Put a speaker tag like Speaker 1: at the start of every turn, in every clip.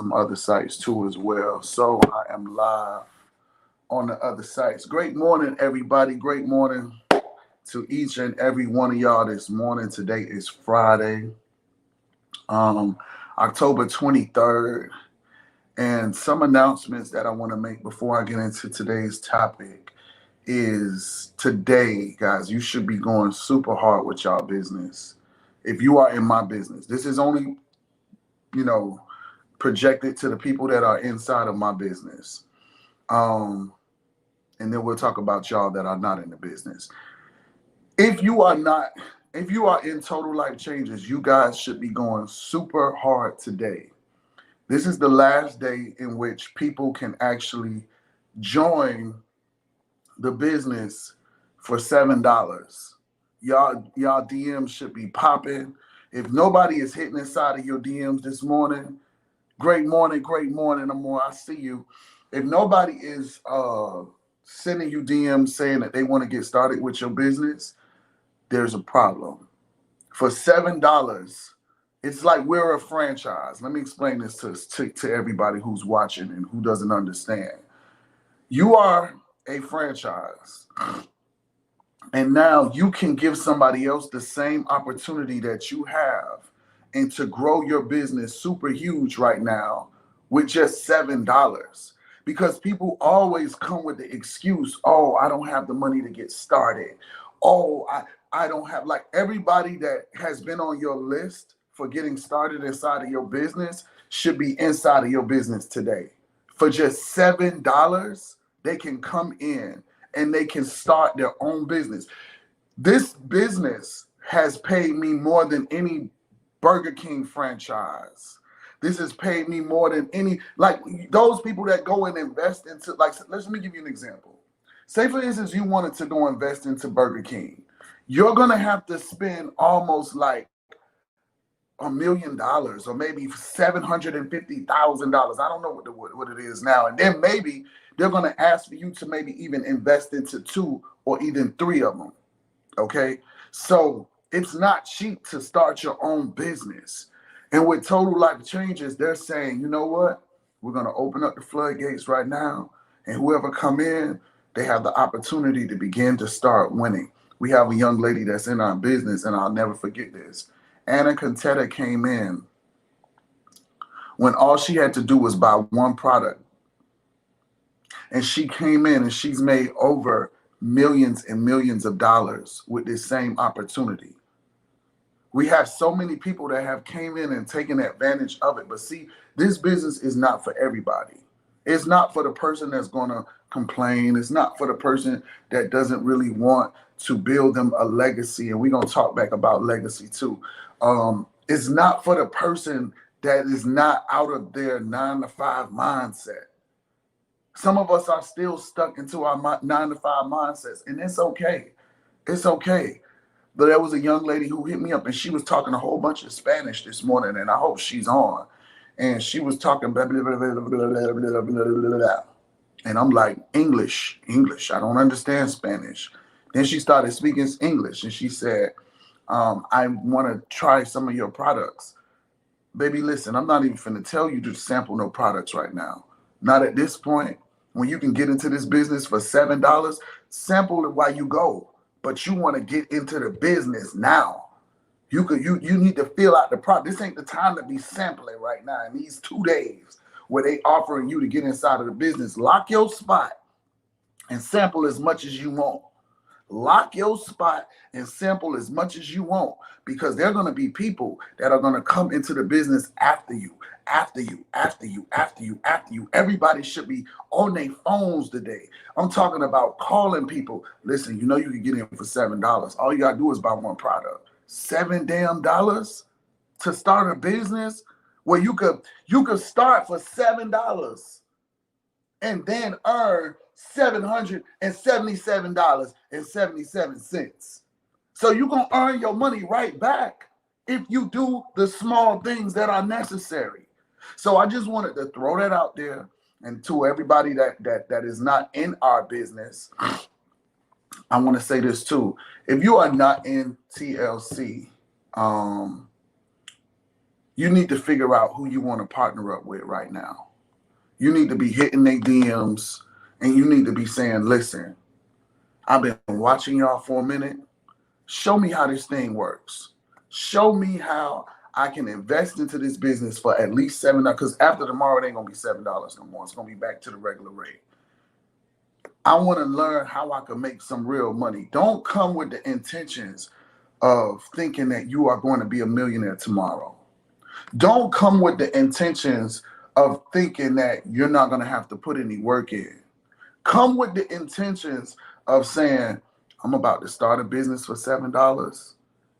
Speaker 1: some other sites too as well. So I am live on the other sites. Great morning, everybody. Great morning to each and every one of y'all this morning. Today is Friday, um, October 23rd. And some announcements that I want to make before I get into today's topic is today, guys, you should be going super hard with y'all business. If you are in my business, this is only, projected to the people that are inside of my business. And then we'll talk about y'all that are not in the business. If you are in Total Life Changes, you guys should be going super hard today. This is the last day in which people can actually join the business for $7. Y'all DMs should be popping. If nobody is hitting inside of your DMs this morning, great morning, Amor, I see you. If nobody is sending you DMs saying that they want to get started with your business, there's a problem. For $7, it's like we're a franchise. Let me explain this to everybody who's watching and who doesn't understand. You are a franchise. And now you can give somebody else the same opportunity that you have and to grow your business super huge right now with just $7. Because people always come with the excuse, oh, I don't have the money to get started. Oh, I don't have, like everybody that has been on your list for getting started inside of your business should be inside of your business today. For just $7, they can come in and they can start their own business. This business has paid me more than any Burger King franchise. This has paid me more than any, like those people that go and invest into, like, let me give you an example. Say, for instance, you wanted to go invest into Burger King. You're going to have to spend almost like $1 million or maybe $750,000. I don't know what it is now. And then maybe they're going to ask for you to maybe even invest into 2 or even 3 of them. Okay. So it's not cheap to start your own business. And with Total Life Changes, they're saying, you know what? We're going to open up the floodgates right now. And whoever come in, they have the opportunity to begin to start winning. We have a young lady that's in our business, and I'll never forget this. Anna Contetta came in when all she had to do was buy one product. And she came in and she's made over millions and millions of dollars with this same opportunity. We have so many people that have came in and taken advantage of it. But see, this business is not for everybody. It's not for the person that's going to complain. It's not for the person that doesn't really want to build them a legacy. And we're going to talk back about legacy too. It's not for the person that is not out of their 9-to-5 mindset. Some of us are still stuck into our 9-to-5 mindsets, and it's okay. It's okay. But there was a young lady who hit me up, and she was talking a whole bunch of Spanish this morning, and I hope she's on. And she was talking blah, blah, blah, blah, blah, blah, blah, blah, blah. And I'm like, English. I don't understand Spanish. Then she started speaking English, and she said, I want to try some of your products. Baby, listen, I'm not even finna tell you to sample no products right now. Not at this point. When you can get into this business for $7, sample it while you go. But you want to get into the business now. You need to fill out the product. This ain't the time to be sampling right now in these 2 days where they offering you to get inside of the business. Lock your spot and sample as much as you want. Lock your spot and sample as much as you want, because there are going to be people that are going to come into the business after you. Everybody should be on their phones today. I'm talking about calling people. Listen, you can get in for $7. All you got to do is buy one product. $7 damn to start a business where you could start for $7 and then earn $777.77. So you're going to earn your money right back if you do the small things that are necessary. So I just wanted to throw that out there, and to everybody that is not in our business, I want to say this too. If you are not in TLC, You need to figure out who you want to partner up with right now. You need to be hitting their DMs and you need to be saying, listen, I've been watching y'all for a minute. Show me how this thing works. Show me how I can invest into this business for at least $7. Because after tomorrow, it ain't going to be $7 no more. It's going to be back to the regular rate. I want to learn how I can make some real money. Don't come with the intentions of thinking that you are going to be a millionaire tomorrow. Don't come with the intentions of thinking that you're not going to have to put any work in. Come with the intentions of saying, I'm about to start a business for $7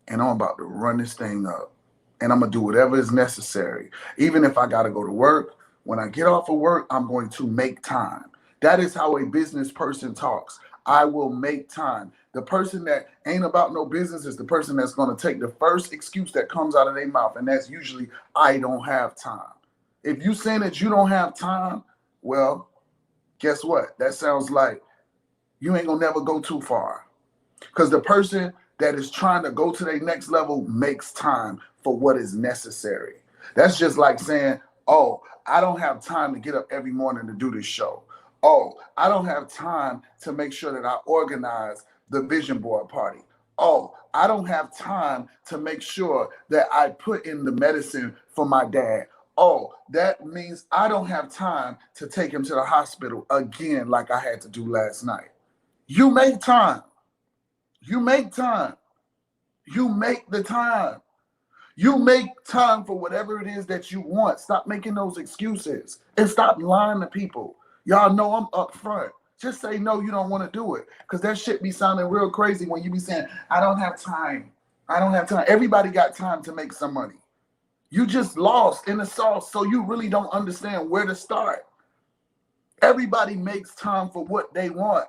Speaker 1: and I'm about to run this thing up. And I'm going to do whatever is necessary. Even if I got to go to work, when I get off of work, I'm going to make time. That is how a business person talks. I will make time. The person that ain't about no business is the person that's going to take the first excuse that comes out of their mouth. And that's usually, I don't have time. If you saying that you don't have time, well, guess what? That sounds like you ain't going to never go too far. Because the person that is trying to go to their next level makes time for what is necessary. That's just like saying, oh, I don't have time to get up every morning to do this show. Oh, I don't have time to make sure that I organize the vision board party. Oh, I don't have time to make sure that I put in the medicine for my dad. Oh, that means I don't have time to take him to the hospital again like I had to do last night. You make time. You make time. You make the time. You make time for whatever it is that you want. Stop making those excuses and stop lying to people. Y'all know I'm up front. Just say no, you don't want to do it. Because that shit be sounding real crazy when you be saying, I don't have time. I don't have time. Everybody got time to make some money. You just lost in the sauce, so you really don't understand where to start. Everybody makes time for what they want.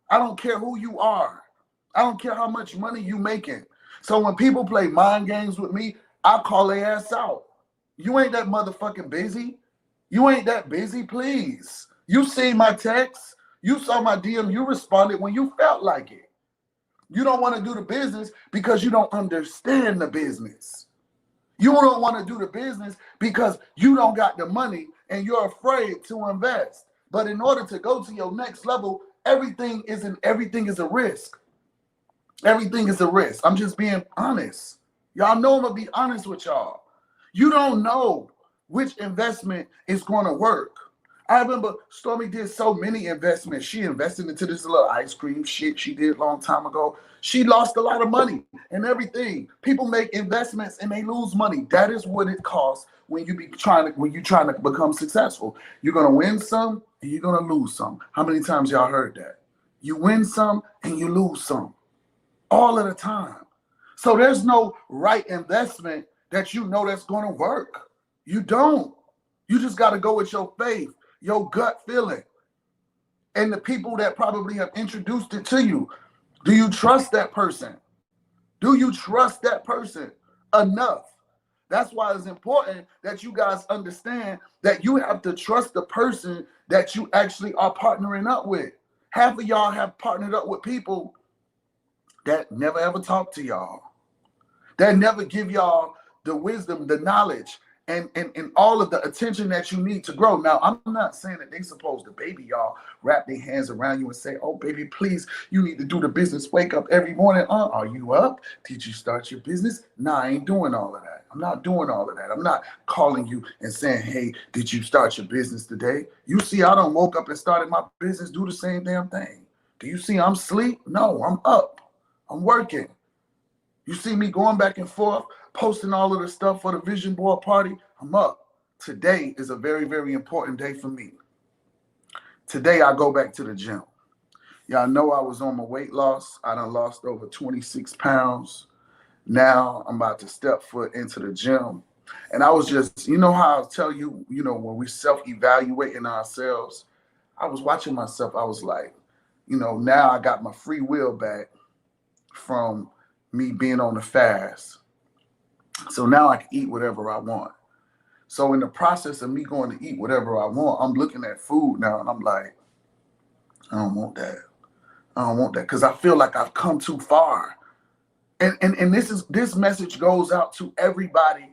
Speaker 1: I don't care who you are. I don't care how much money you making. So when people play mind games with me, I call their ass out. You ain't that motherfucking busy. You ain't that busy, please. You see my text. You saw my DM. You responded when you felt like it. You don't want to do the business because you don't understand the business. You don't want to do the business because you don't got the money and you're afraid to invest. But in order to go to your next level, everything is a risk. Everything is a risk. I'm just being honest. Y'all know I'm going to be honest with y'all. You don't know which investment is going to work. I remember Stormy did so many investments. She invested into this little ice cream shit she did a long time ago. She lost a lot of money and everything. People make investments and they lose money. That is what it costs when you're trying to become successful. You're going to win some and you're going to lose some. How many times y'all heard that? You win some and you lose some. All of the time. So there's no right investment that you know that's going to work. You don't. You just got to go with your faith, your gut feeling, and the people that probably have introduced it to you. Do you trust that person? Do you trust that person enough? That's why it's important that you guys understand that you have to trust the person that you actually are partnering up with. Half of y'all have partnered up with people that never ever talk to y'all, that never give y'all the wisdom, the knowledge, and all of the attention that you need to grow. Now, I'm not saying that they supposed to baby y'all, wrap their hands around you and say, oh, baby, please, you need to do the business. Wake up every morning. Are you up? Did you start your business? Nah, I ain't doing all of that. I'm not doing all of that. I'm not calling you and saying, hey, did you start your business today? You see, I done woke up and started my business, do the same damn thing. Do you see I'm asleep? No, I'm up. I'm working. You see me going back and forth, posting all of the stuff for the vision board party. I'm up. Today is a very, very important day for me. Today, I go back to the gym. Y'all know I was on my weight loss. I done lost over 26 pounds. Now I'm about to step foot into the gym. And I was just, you know how I tell you, when we self-evaluating ourselves, I was watching myself. I was like, now I got my free will back from me being on the fast. So now I can eat whatever I want. So in the process of me going to eat whatever I want, I'm looking at food now and I'm like, I don't want that. I don't want that because I feel like I've come too far. And this message goes out to everybody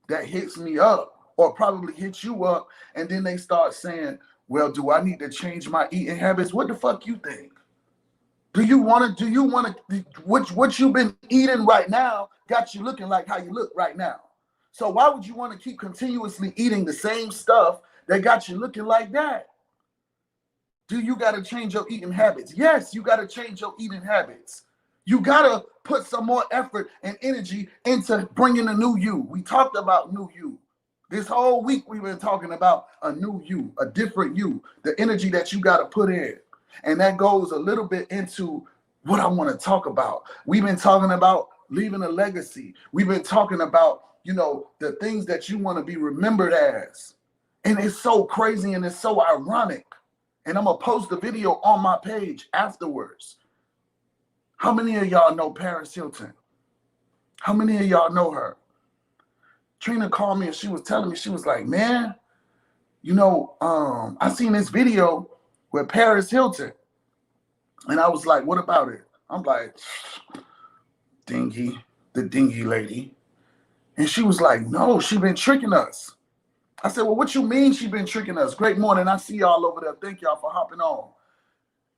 Speaker 1: that hits me up or probably hits you up, and then they start saying, well, do I need to change my eating habits? What the fuck you think? Do you want to, what you've been eating right now got you looking like how you look right now. So why would you want to keep continuously eating the same stuff that got you looking like that? Do you got to change your eating habits? Yes, you got to change your eating habits. You got to put some more effort and energy into bringing a new you. We talked about new you. This whole week we've been talking about a new you, a different you, the energy that you got to put in. And that goes a little bit into what I want to talk about. We've been talking about leaving a legacy. We've been talking about, the things that you want to be remembered as. And it's so crazy and it's so ironic. And I'm going to post the video on my page afterwards. How many of y'all know Paris Hilton? How many of y'all know her? Trina called me and she was telling me, she was like, man, I seen this video with Paris Hilton. And I was like, what about it? I'm like, the dingy lady. And she was like, no, she been tricking us. I said, well, what you mean she been tricking us? Great morning. I see y'all over there. Thank y'all for hopping on.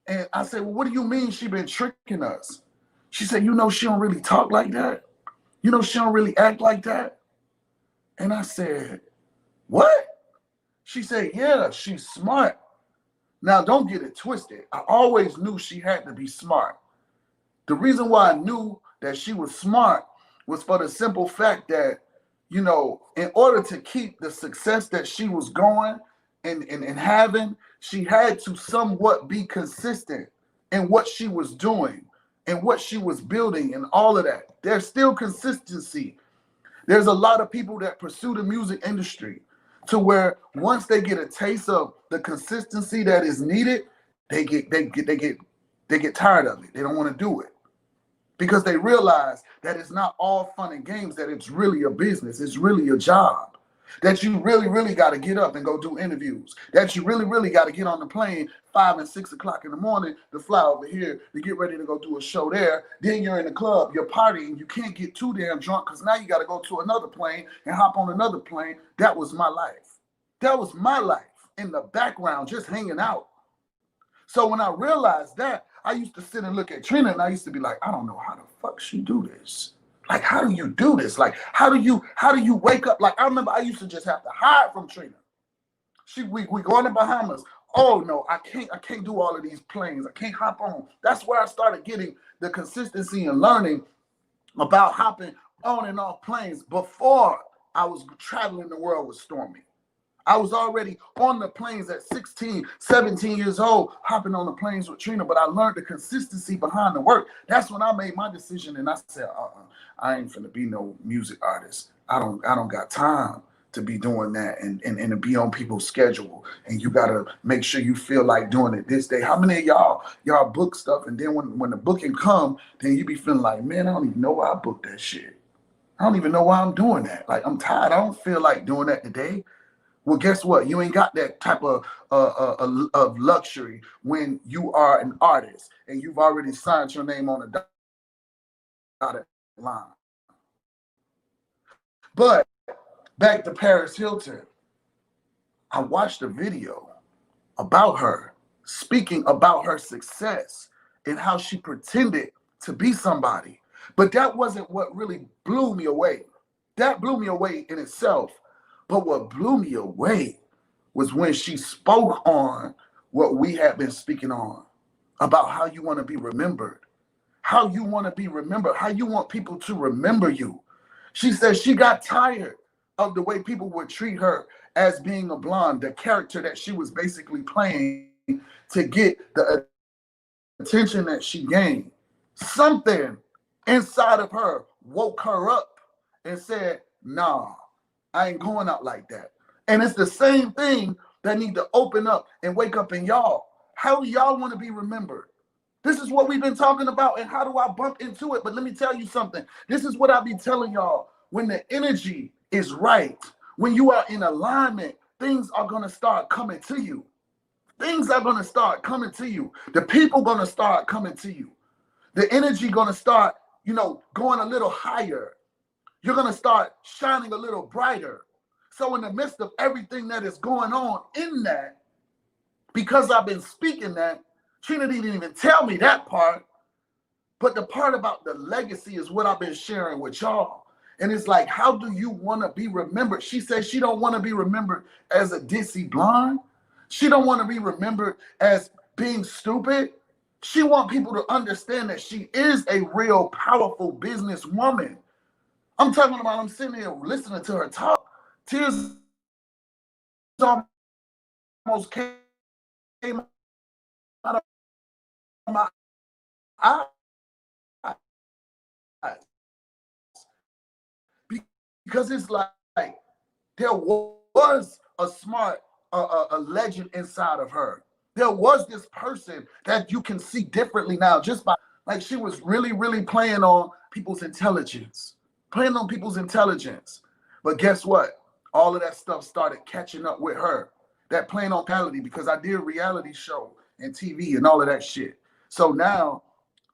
Speaker 1: And I said, well, what do you mean she been tricking us? She said, she don't really talk like that. She don't really act like that. And I said, what? She said, yeah, she's smart. Now, don't get it twisted. I always knew she had to be smart. The reason why I knew that she was smart was for the simple fact that, in order to keep the success that she was going and having, she had to somewhat be consistent in what she was doing and what she was building and all of that. There's still consistency. There's a lot of people that pursue the music industry to where once they get a taste of the consistency that is needed, they get tired of it. They don't want to do it because they realize that it's not all fun and games, that it's really a business. It's really a job, that you really, really got to get up and go do interviews, that you really, really got to get on the plane 5 and 6 o'clock in the morning to fly over here to get ready to go do a show there. Then you're in the club, you're partying, you can't get too damn drunk because now you got to go to another plane and hop on another plane. That was my life. That was my life in the background, just hanging out. So when I realized that, I used to sit and look at Trina and I used to be like, I don't know how the fuck she do this. Like, how do you do this? Like, how do you wake up? Like, I remember I used to just have to hide from Trina. We going to Bahamas. Oh no, I can't do all of these planes. I can't hop on. That's where I started getting the consistency and learning about hopping on and off planes before I was traveling the world with Stormy. I was already on the planes at 16, 17 years old, hopping on the planes with Trina, but I learned the consistency behind the work. That's when I made my decision and I said, I ain't finna be no music artist. I don't got time to be doing that and to be on people's schedule. And you gotta make sure you feel like doing it this day. How many of y'all book stuff and then when the booking come, then you be feeling like, man, I don't even know why I booked that shit. I don't even know why I'm doing that. Like, I'm tired. I don't feel like doing that today. Well, guess what? You ain't got that type of luxury when you are an artist and you've already signed your name on a dotted line. But back to Paris Hilton, I watched a video about her, speaking about her success and how she pretended to be somebody. But that wasn't what really blew me away. That blew me away in itself. But what blew me away was when she spoke on what we have been speaking on, about how you want to be remembered, how you want to be remembered, how you want people to remember you. She said she got tired of the way people would treat her as being a blonde, the character that she was basically playing to get the attention that she gained. Something inside of her woke her up and said, nah, I ain't going out like that. And it's the same thing that need to open up and wake up in y'all. How do y'all want to be remembered? This is what we've been talking about, and how do I bump into it? But let me tell you something. This is what I be telling y'all. When the energy is right, when you are in alignment, things are going to start coming to you. Things are going to start coming to you. The people going to start coming to you. The energy going to start, going a little higher. You're going to start shining a little brighter. So in the midst of everything that is going on in that, because I've been speaking that, Trina didn't even tell me that part, but the part about the legacy is what I've been sharing with y'all. And it's like, how do you want to be remembered? She says she don't want to be remembered as a ditzy blonde. She don't want to be remembered as being stupid. She wants people to understand that she is a real powerful businesswoman. I'm talking about, I'm sitting here listening to her talk. Tears almost came out of my eyes. Because it's like there was a smart, a legend inside of her. There was this person that you can see differently now just by, like, she was really, really playing on people's intelligence. But guess what? All of that stuff started catching up with her. That playing on reality, because I did reality show and TV and all of that shit. So now,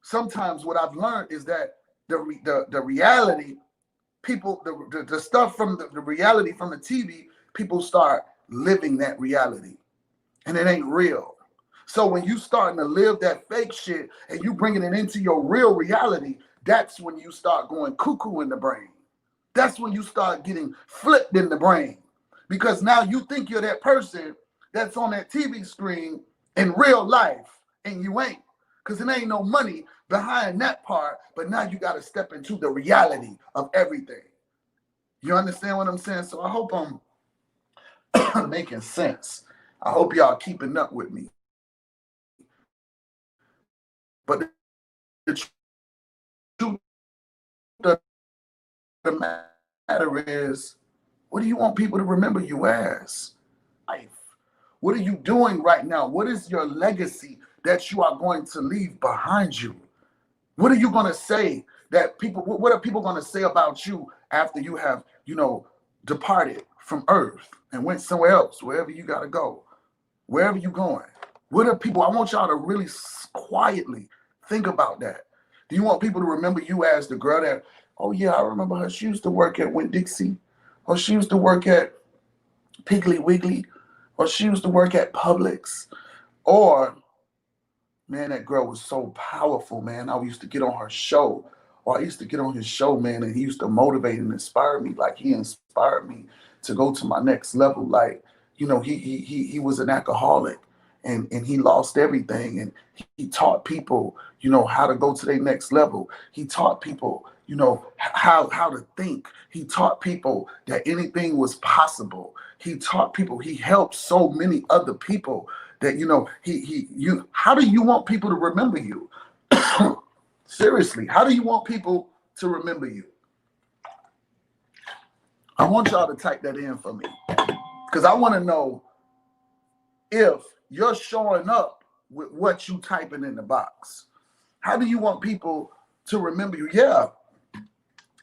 Speaker 1: sometimes what I've learned is that the reality, people, the stuff from the reality from the TV, people start living that reality. And it ain't real. So when you starting to live that fake shit and you bringing it into your real reality, that's when you start going cuckoo in the brain. That's when you start getting flipped in the brain. Because now you think you're that person that's on that TV screen in real life, and you ain't. Because it ain't no money behind that part, but now you got to step into the reality of everything. You understand what I'm saying? So I hope I'm making sense. I hope y'all keeping up with me. But the truth of the matter is, what do you want people to remember you as? Life. What are you doing right now? What is your legacy that you are going to leave behind you? What are you going to say that people, what are people going to say about you after you have, departed from earth and went somewhere else, wherever you got to go, wherever you're going? What are people, I want y'all to really quietly think about that. Do you want people to remember you as the girl that, oh yeah, I remember her. She used to work at Winn-Dixie, or she used to work at Piggly Wiggly, or she used to work at Publix, or, man, that girl was so powerful, man. I used to get on her show, or I used to get on his show, man, and he used to motivate and inspire me. Like, he inspired me to go to my next level. Like, he was an alcoholic, and he lost everything, and he taught people, how to go to their next level. He taught people, how to think. He taught people that anything was possible. He taught people. He helped so many other people that, how do you want people to remember you? Seriously, how do you want people to remember you? I want y'all to type that in for me, because I want to know if you're showing up with what you typing in the box. How do you want people to remember you? Yeah,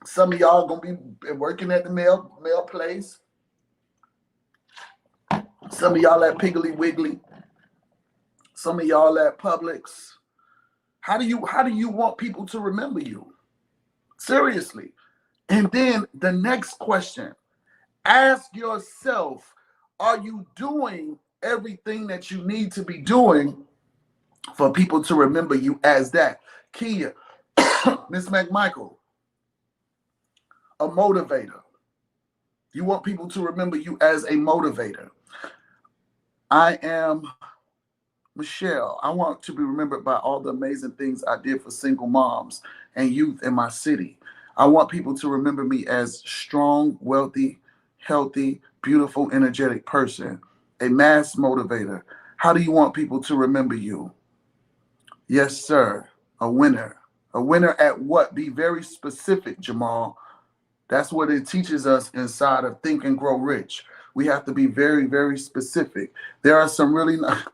Speaker 1: some of y'all gonna be working at the mail place. Some of y'all at Piggly Wiggly. Some of y'all at Publix. How do you want people to remember you? Seriously. And then the next question, ask yourself, are you doing everything that you need to be doing for people to remember you as that? Kia, Miss McMichael, a motivator. You want people to remember you as a motivator. I am Michelle. I want to be remembered by all the amazing things I did for single moms and youth in my city. I want people to remember me as strong, wealthy, healthy, beautiful, energetic person, a mass motivator. How do you want people to remember you? Yes, sir. A winner. A winner at what? Be very specific, Jamal. That's what it teaches us inside of Think and Grow Rich. We have to be very, very specific. There are some really nice,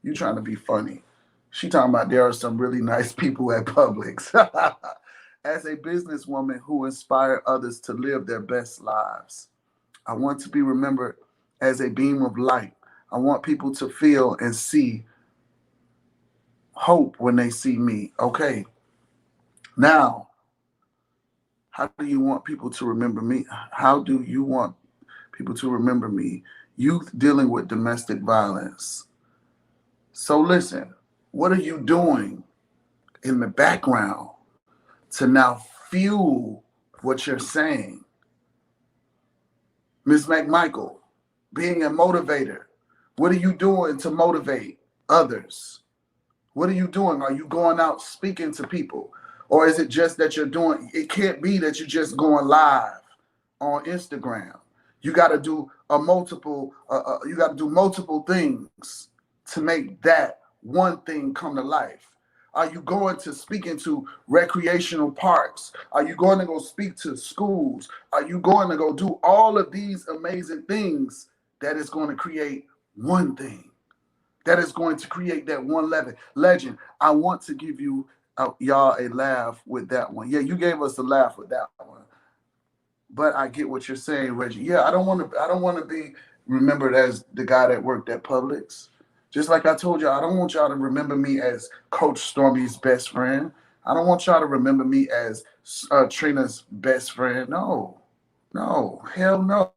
Speaker 1: you trying to be funny. She talking about there are some really nice people at Publix. As a businesswoman who inspired others to live their best lives, I want to be remembered as a beam of light. I want people to feel and see hope when they see me. Okay. Now, How do you want people to remember me? How do you want people to remember me? Youth dealing with domestic violence. So listen, what are you doing in the background to now fuel what you're saying? Ms. McMichael, being a motivator, what are you doing to motivate others? What are you doing? Are you going out speaking to people? Or is it just that you're doing, it can't be that you're just going live on Instagram. You got to do you got to do multiple things to make that one thing come to life. Are you going to speak into recreational parks? Are you going to go speak to schools? Are you going to go do all of these amazing things that is going to create one thing? That is going to create that one legend. I want to give you y'all a laugh with that one. Yeah, you gave us a laugh with that one. But I get what you're saying, Reggie. Yeah, I don't want to be remembered as the guy that worked at Publix. Just like I told y'all, I don't want y'all to remember me as Coach Stormy's best friend. I don't want y'all to remember me as Trina's best friend. No, hell no.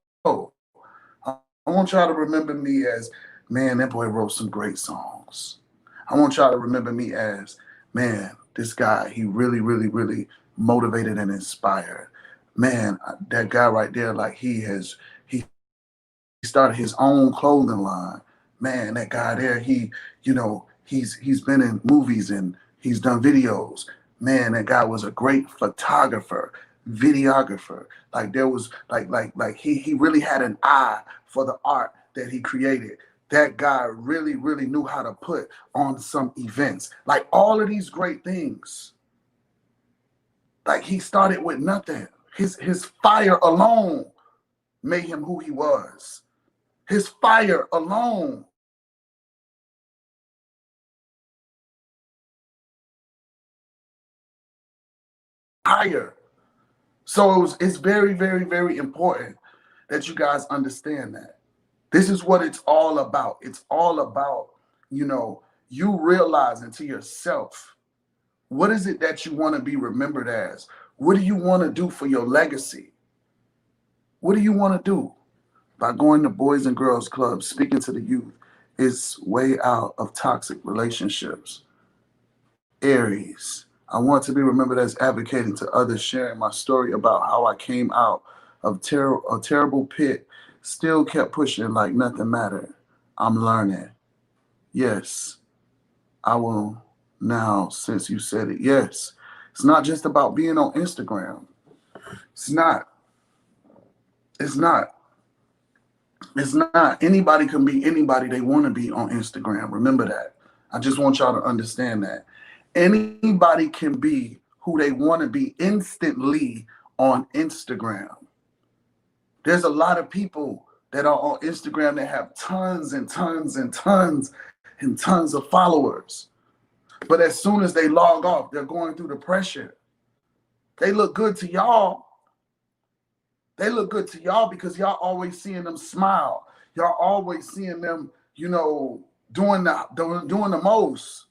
Speaker 1: I want y'all to remember me as, man, that boy wrote some great songs. I want y'all to remember me as, man, this guy, he really, really, really motivated and inspired. Man, that guy right there, like he started his own clothing line. Man, that guy there, he's been in movies and he's done videos. Man, that guy was a great photographer, videographer. Like there was like he really had an eye for the art that he created. That guy really, really knew how to put on some events. Like all of these great things. Like he started with nothing. His fire alone made him who he was. His fire alone. Fire. So it's very, very, very important that you guys understand that. This is what it's all about. It's all about, you realizing to yourself, what is it that you want to be remembered as? What do you want to do for your legacy? What do you want to do? By going to Boys and Girls Clubs, speaking to the youth, is way out of toxic relationships. Aries, I want to be remembered as advocating to others, sharing my story about how I came out of a terrible pit, still kept pushing like nothing mattered. I'm learning. Yes, I will now, since you said it. Yes, it's not just about being on Instagram. It's not. It's not. It's not. Anybody can be anybody they want to be on Instagram. Remember that. I just want y'all to understand that. Anybody can be who they want to be instantly on Instagram. There's a lot of people that are on Instagram that have tons and tons and tons and tons of followers. But as soon as they log off, they're going through the pressure. They look good to y'all. They look good to y'all because y'all always seeing them smile. Y'all always seeing them, doing the most.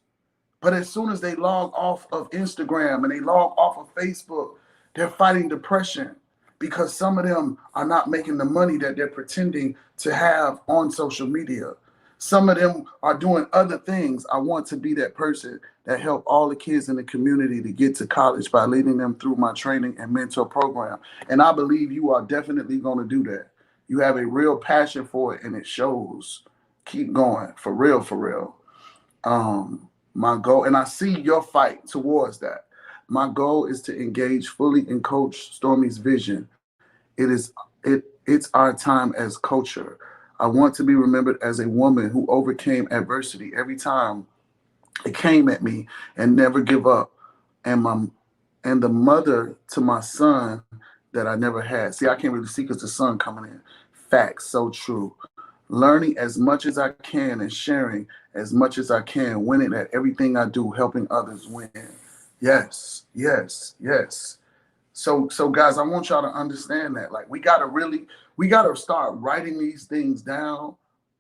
Speaker 1: But as soon as they log off of Instagram and they log off of Facebook, they're fighting depression because some of them are not making the money that they're pretending to have on social media. Some of them are doing other things. I want to be that person that help all the kids in the community to get to college by leading them through my training and mentor program. And I believe you are definitely going to do that. You have a real passion for it and it shows. Keep going, for real, for real. My goal, and I see your fight towards that. My goal is to engage fully in Coach Stormy's vision. It's our time as culture. I want to be remembered as a woman who overcame adversity every time it came at me and never give up. And the mother to my son that I never had. See, I can't really see because the sun coming in. Facts, so true. Learning as much as I can and sharing as much as I can, winning at everything I do, helping others win. Yes. So guys, I want y'all to understand that. Like we gotta start writing these things down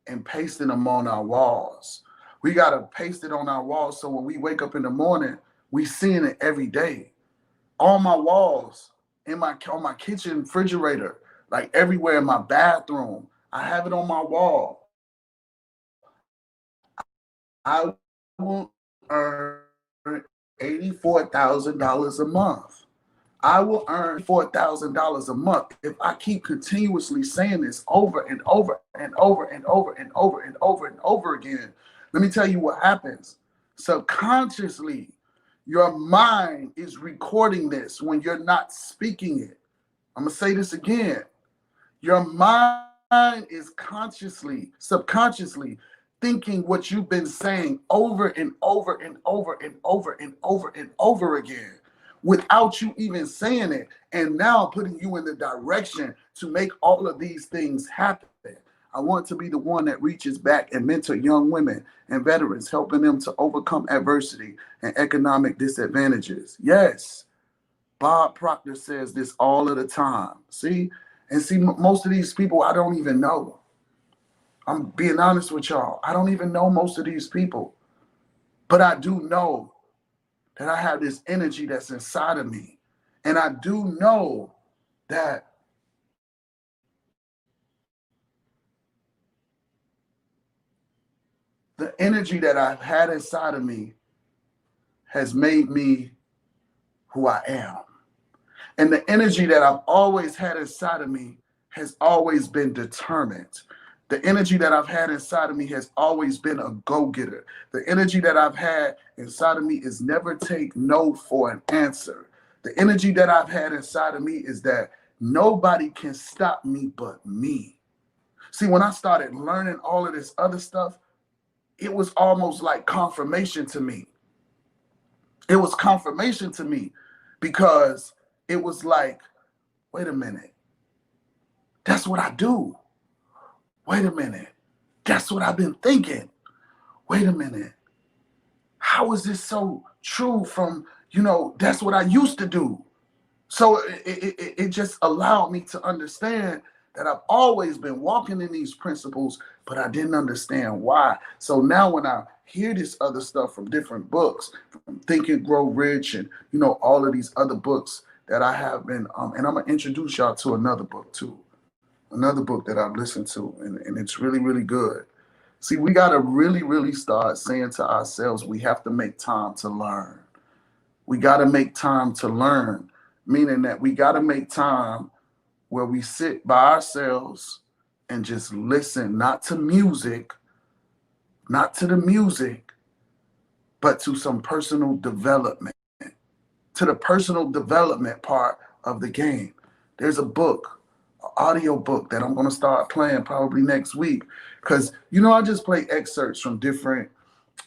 Speaker 1: and pasting them on our walls. We gotta paste it on our walls so when we wake up in the morning, we seeing it every day. All my walls in my on my kitchen refrigerator, like everywhere in my bathroom. I have it on my wall. I will earn $84,000 a month. I will earn $4,000 a month if I keep continuously saying this over and over and over and over and over and over and over again. Let me tell you what happens. Subconsciously, your mind is recording this when you're not speaking it. I'm going to say this again. Your mind is consciously, subconsciously thinking what you've been saying over and over and over and over and over and over again without you even saying it, and now putting you in the direction to make all of these things happen. I want to be the one that reaches back and mentor young women and veterans, helping them to overcome adversity and economic disadvantages. Yes, Bob Proctor says this all of the time. See? And see, most of these people I don't even know. I'm being honest with y'all. I don't even know most of these people. But I do know that I have this energy that's inside of me. And I do know that the energy that I've had inside of me has made me who I am. And the energy that I've always had inside of me has always been determined. The energy that I've had inside of me has always been a go-getter. The energy that I've had inside of me is never take no for an answer. The energy that I've had inside of me is that nobody can stop me but me. See, when I started learning all of this other stuff, it was almost like confirmation to me. It was confirmation to me because it was like, wait a minute, that's what I do. Wait a minute, that's what I've been thinking. Wait a minute, how is this so true from, that's what I used to do. So it just allowed me to understand that I've always been walking in these principles, but I didn't understand why. So now when I hear this other stuff from different books, from Think and Grow Rich and, all of these other books that I have been, and I'm going to introduce y'all to another book too. Another book that I've listened to, and it's really, really good. See, we got to really, really start saying to ourselves, we have to make time to learn. We got to make time to learn, meaning that we got to make time where we sit by ourselves and just listen, not to music, not to the music, but to some personal development, to the personal development part of the game. There's a book, an audio book that I'm going to start playing probably next week because, I just play excerpts from different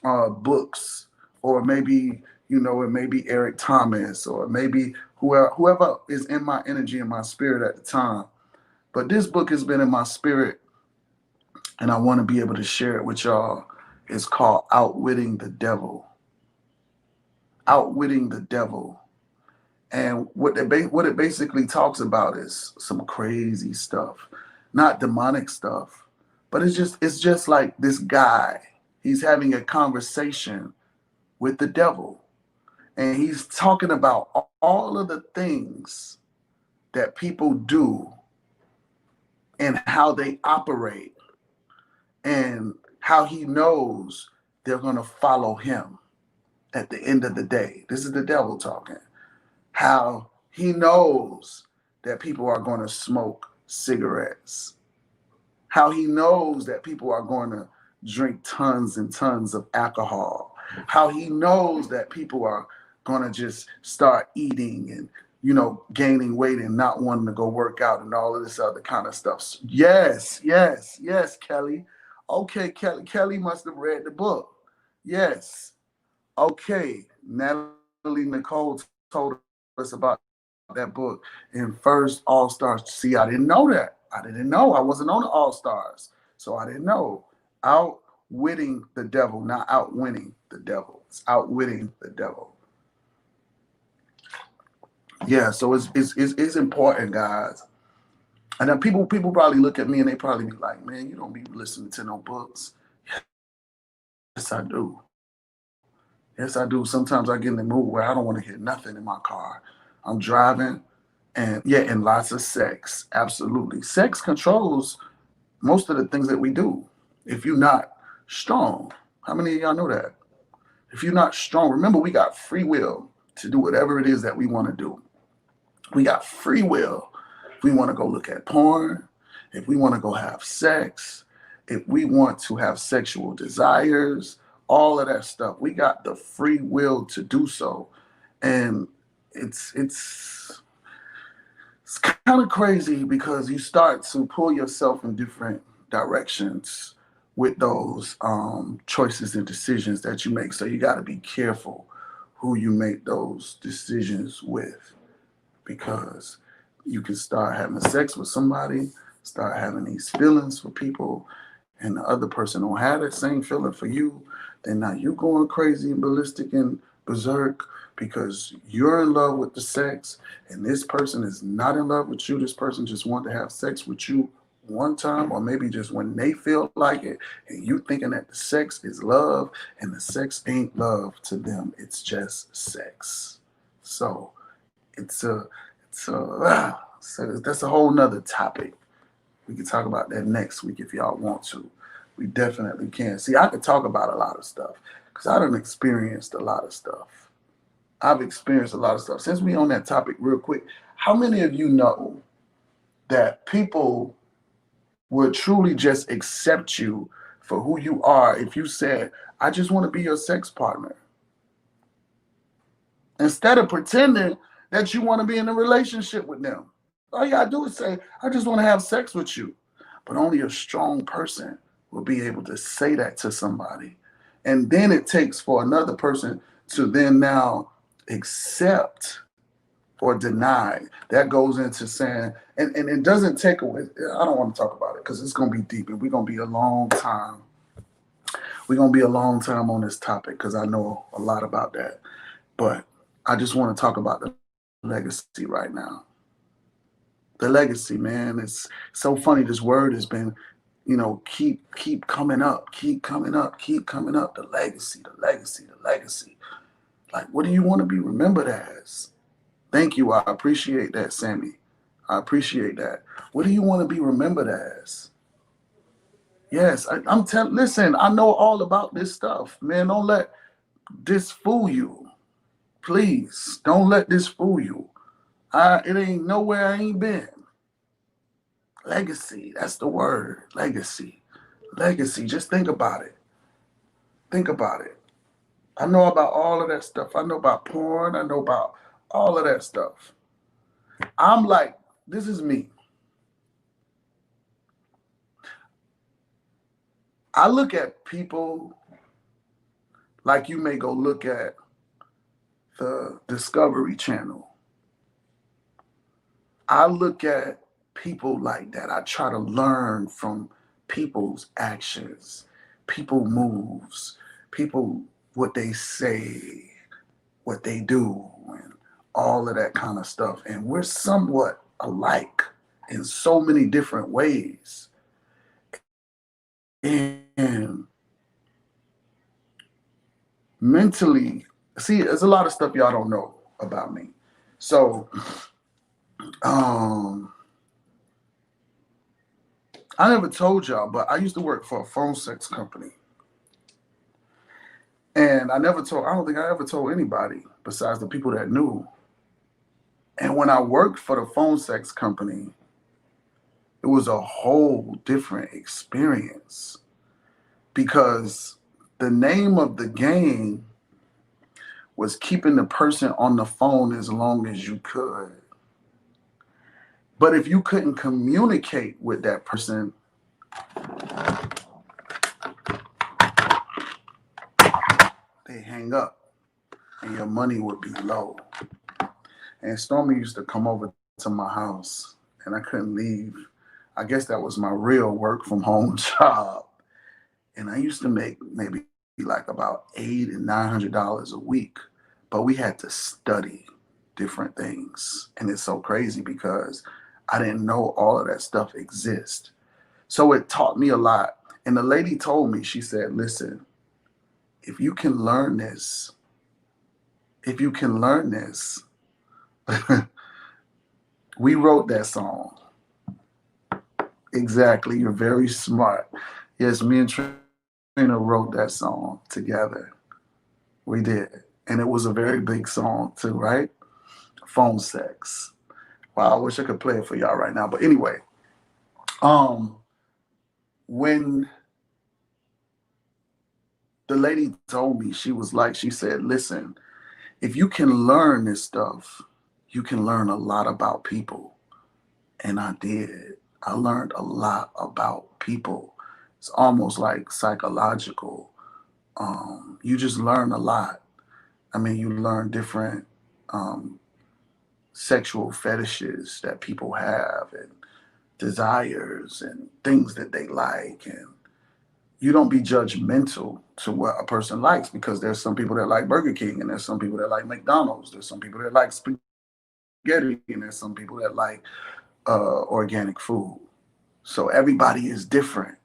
Speaker 1: books, or maybe, it may be Eric Thomas, or maybe whoever is in my energy and my spirit at the time. But this book has been in my spirit, and I want to be able to share it with y'all. It's called Outwitting the Devil. Outwitting the Devil. And what it basically talks about is some crazy stuff, not demonic stuff, but it's just like this guy. He's having a conversation with the devil, and he's talking about all of the things that people do and how they operate and how he knows they're going to follow him at the end of the day. This is the devil talking. How he knows that people are going to smoke cigarettes. How he knows that people are going to drink tons and tons of alcohol. How he knows that people are going to just start eating and, gaining weight and not wanting to go work out and all of this other kind of stuff. Yes, Kelly. Okay, Kelly must have read the book. Yes. Okay, Natalie Nicole told us about that book in First All Stars. See, I didn't know that. I didn't know. I wasn't on the All Stars, so I didn't know. Outwitting the devil, not outwinning the devil. It's outwitting the devil. Yeah, so it's important, guys. And then people probably look at me and they probably be like, "Man, you don't be listening to no books." Yes, I do. Yes, I do. Sometimes I get in the mood where I don't want to hear nothing in my car. I'm driving And yeah, and lots of sex. Absolutely. Sex controls most of the things that we do. If you're not strong, how many of y'all know that? If you're not strong, remember we got free will to do whatever it is that we want to do. We got free will. If we want to go look at porn, if we want to go have sex, if we want to have sexual desires, all of that stuff, we got the free will to do so. And it's kind of crazy because you start to pull yourself in different directions with those choices and decisions that you make. So you got to be careful who you make those decisions with, because you can start having sex with somebody, start having these feelings for people, and the other person don't have that same feeling for you. Then now you going crazy and ballistic and berserk because you're in love with the sex and this person is not in love with you. This person just want to have sex with you one time, or maybe just when they feel like it, and you thinking that the sex is love, and the sex ain't love to them. It's just sex. So so that's a whole nother topic. We can talk about that next week if y'all want to. We definitely can. See, I could talk about a lot of stuff because I done experienced a lot of stuff. I've experienced a lot of stuff. Since we on that topic real quick, how many of you know that people would truly just accept you for who you are if you said, I just want to be your sex partner? Instead of pretending that you want to be in a relationship with them. All you gotta do is say, I just want to have sex with you. But only a strong person will be able to say that to somebody. And then it takes for another person to then now accept or deny. That goes into saying, and it doesn't take away, I don't want to talk about it because it's going to be deep and we're going to be a long time. We're going to be a long time on this topic because I know a lot about that. But I just want to talk about the legacy right now. The legacy, man. It's so funny. This word has been, keep coming up, keep coming up, keep coming up. The legacy, the legacy, the legacy. Like, what do you want to be remembered as? Thank you. I appreciate that, Sammy. I appreciate that. What do you want to be remembered as? Yes, listen, I know all about this stuff, man. Don't let this fool you. Please, don't let this fool you. It ain't nowhere I ain't been. Legacy, that's the word. Legacy. Legacy. Just think about it. Think about it. I know about all of that stuff. I know about porn. I know about all of that stuff. I'm like, this is me. I look at people like you may go look at the Discovery Channel. I look at people like that. I try to learn from people's actions, people moves, people what they say, what they do, and all of that kind of stuff. And we're somewhat alike in so many different ways. And mentally, see, there's a lot of stuff y'all don't know about me. So, I never told y'all, but I used to work for a phone sex company. And I don't think I ever told anybody besides the people that knew. And when I worked for the phone sex company, it was a whole different experience because the name of the game was keeping the person on the phone as long as you could. But if you couldn't communicate with that person, they hang up and your money would be low. And Stormy used to come over to my house and I couldn't leave. I guess that was my real work from home job. And I used to make maybe like about $800 and $900 a week, but we had to study different things. And it's so crazy because I didn't know all of that stuff exists. So it taught me a lot. And the lady told me, she said, listen, if you can learn this, We wrote that song. Exactly. You're very smart. Yes, me and Trina wrote that song together. We did. And it was a very big song too, right? Phone sex. Wow, I wish I could play it for y'all right now. But anyway, um, when the lady told me, she said, listen, if you can learn this stuff, you can learn a lot about people. And I did. I learned a lot about people. It's almost like psychological. You just learn a lot. I mean, you learn different um, sexual fetishes that people have and desires and things that they like. And you don't be judgmental to what a person likes, because there's some people that like Burger King and there's some people that like McDonald's. There's some people that like spaghetti and there's some people that like organic food. So everybody is different.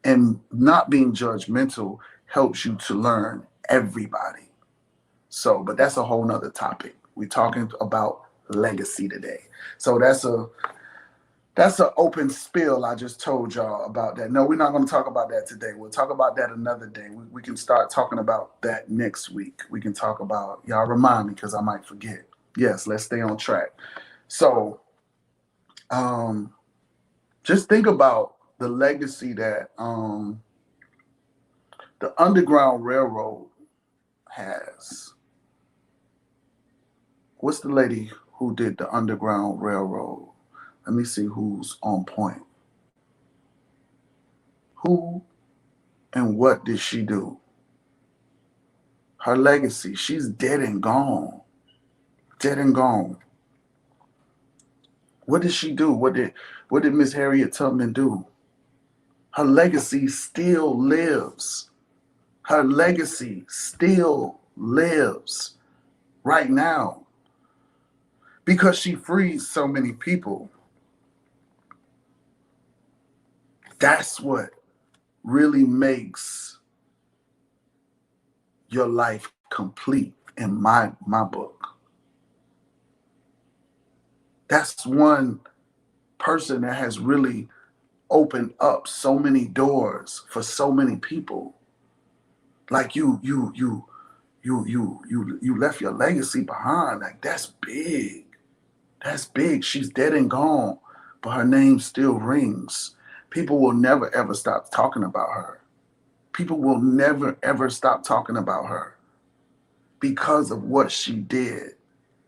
Speaker 1: And not being judgmental helps you to learn everybody. So, but that's a whole nother topic. We're talking about legacy today. So that's an open spill I just told y'all about that. No, we're not going to talk about that today. We'll talk about that another day. We can start talking about that next week. We can talk about, y'all remind me because I might forget. Yes, let's stay on track. So just think about the legacy that the Underground Railroad has. What's the lady who did the Underground Railroad? Let me see who's on point. Who and what did she do? Her legacy, she's dead and gone. Dead and gone. What did she do? What did Miss Harriet Tubman do? Her legacy still lives. Her legacy still lives right now because she freed so many people. That's what really makes your life complete in my book. That's one person that has really opened up so many doors for so many people. Like you left your legacy behind. Like that's big. That's big. She's dead and gone, but her name still rings. People will never ever stop talking about her. People will never ever stop talking about her because of what she did,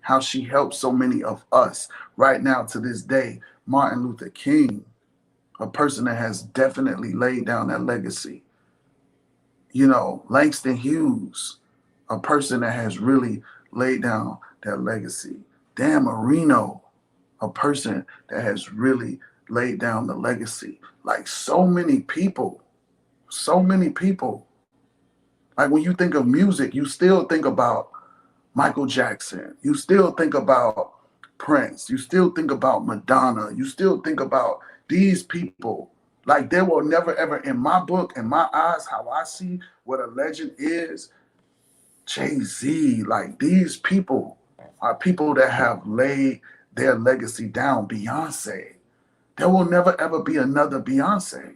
Speaker 1: how she helped so many of us right now to this day. Martin Luther King, a person that has definitely laid down that legacy. You know, Langston Hughes, a person that has really laid down that legacy. Dan Marino, a person that has really laid down the legacy. Like so many people, so many people. Like when you think of music, you still think about Michael Jackson. You still think about Prince. You still think about Madonna. You still think about these people. Like there will never ever, in my book, in my eyes, how I see what a legend is, Jay-Z, like these people are people that have laid their legacy down. Beyonce. There will never ever be another Beyonce.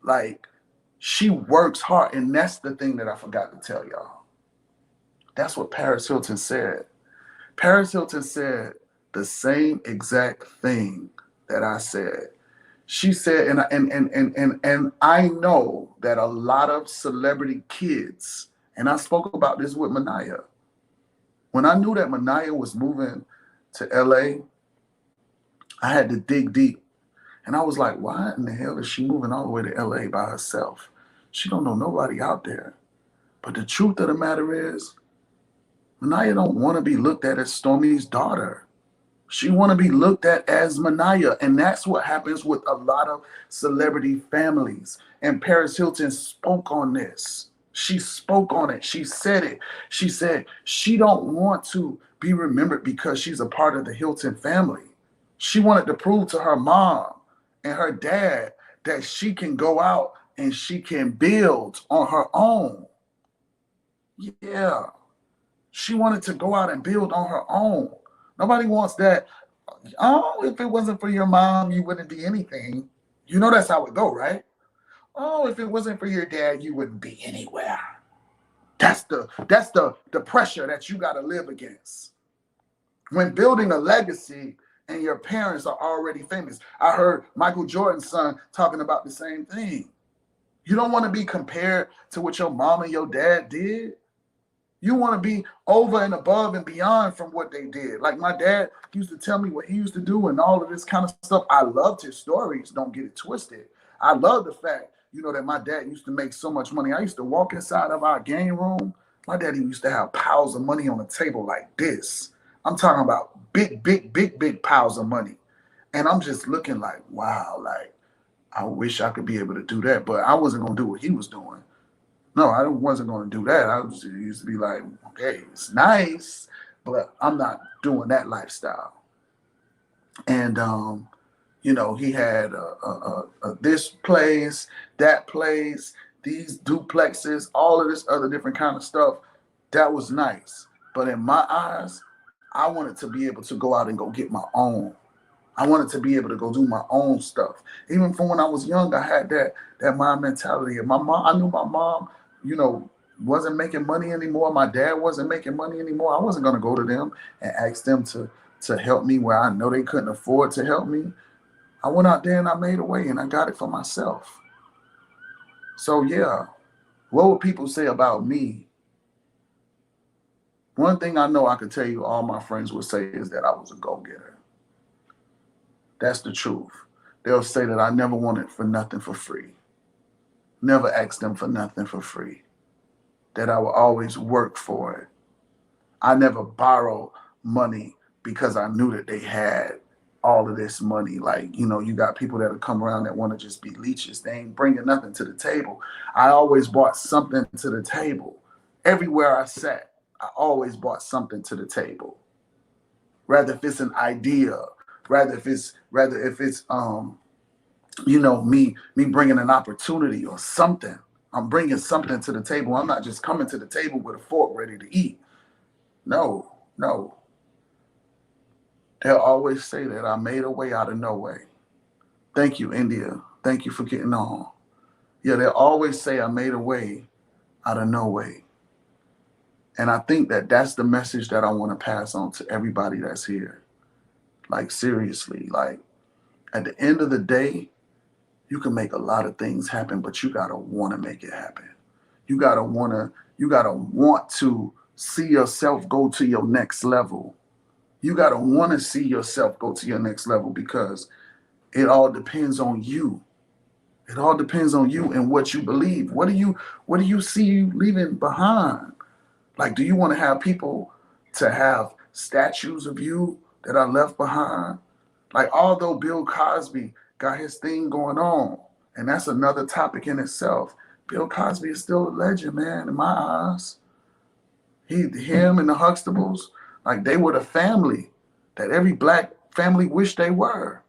Speaker 1: Like she works hard. And that's the thing that I forgot to tell y'all. That's what Paris Hilton said. Paris Hilton said the same exact thing that I said. She said, and I know that a lot of celebrity kids, and I spoke about this with Manaya. When I knew that Manaya was moving to LA, I had to dig deep. And I was like, why in the hell is she moving all the way to LA by herself? She don't know nobody out there. But the truth of the matter is, Manaya don't want to be looked at as Stormy's daughter. She want to be looked at as Manaya. And that's what happens with a lot of celebrity families. And Paris Hilton spoke on this. She spoke on it. She said it. She said she don't want to be remembered because she's a part of the Hilton family. She wanted to prove to her mom and her dad that she can go out and she can build on her own. Yeah. She wanted to go out and build on her own. Nobody wants that Oh, if it wasn't for your mom, you wouldn't be anything. You know that's how it go, right? Oh, if it wasn't for your dad, you wouldn't be anywhere. That's the pressure that you got to live against. When building a legacy and your parents are already famous. I heard Michael Jordan's son talking about the same thing. You don't want to be compared to what your mom and your dad did. You want to be over and above and beyond from what they did. Like my dad used to tell me what he used to do and all of this kind of stuff. I loved his stories. Don't get it twisted. I love the fact, that my dad used to make so much money. I used to walk inside of our game room. My daddy used to have piles of money on the table like this. I'm talking about big, big, big, big piles of money. And I'm just looking like, wow, like I wish I could be able to do that, but I wasn't going to do what he was doing. No, I wasn't going to do that. I used to be like, okay, it's nice, but I'm not doing that lifestyle. And, he had this place, that place, these duplexes, all of this other different kind of stuff. That was nice. But in my eyes, I wanted to be able to go out and go get my own. I wanted to be able to go do my own stuff. Even from when I was young, I had that mind mentality. And I knew my mom, wasn't making money anymore. My dad wasn't making money anymore. I wasn't going to go to them and ask them to help me where I know they couldn't afford to help me. I went out there and I made a way and I got it for myself. So yeah, what would people say about me? One thing I know I can tell you all my friends would say is that I was a go-getter. That's the truth. They'll say that I never wanted for nothing for free. Never asked them for nothing for free. That I would always work for it. I never borrowed money because I knew that they had all of this money. Like, you got people that'll come around that want to just be leeches. They ain't bringing nothing to the table. I always brought something to the table. Everywhere I sat, I always brought something to the table. Rather if it's an idea, rather if it's me bringing an opportunity or something. I'm bringing something to the table. I'm not just coming to the table with a fork ready to eat. No. They'll always say that I made a way out of no way. Thank you, India. Thank you for getting on. Yeah, they'll always say I made a way out of no way. And I think that that's the message that I want to pass on to everybody that's here. Like, seriously, like, at the end of the day, you can make a lot of things happen, but you got to want to make it happen. You got to want to see yourself go to your next level. You got to want to see yourself go to your next level because it all depends on you. It all depends on you and what you believe. What do you see you leaving behind? Like, do you want to have people to have statues of you that are left behind? Like, although Bill Cosby got his thing going on, and that's another topic in itself, Bill Cosby is still a legend, man, in my eyes. Him and the Huxtables, like, they were the family that every black family wished they were.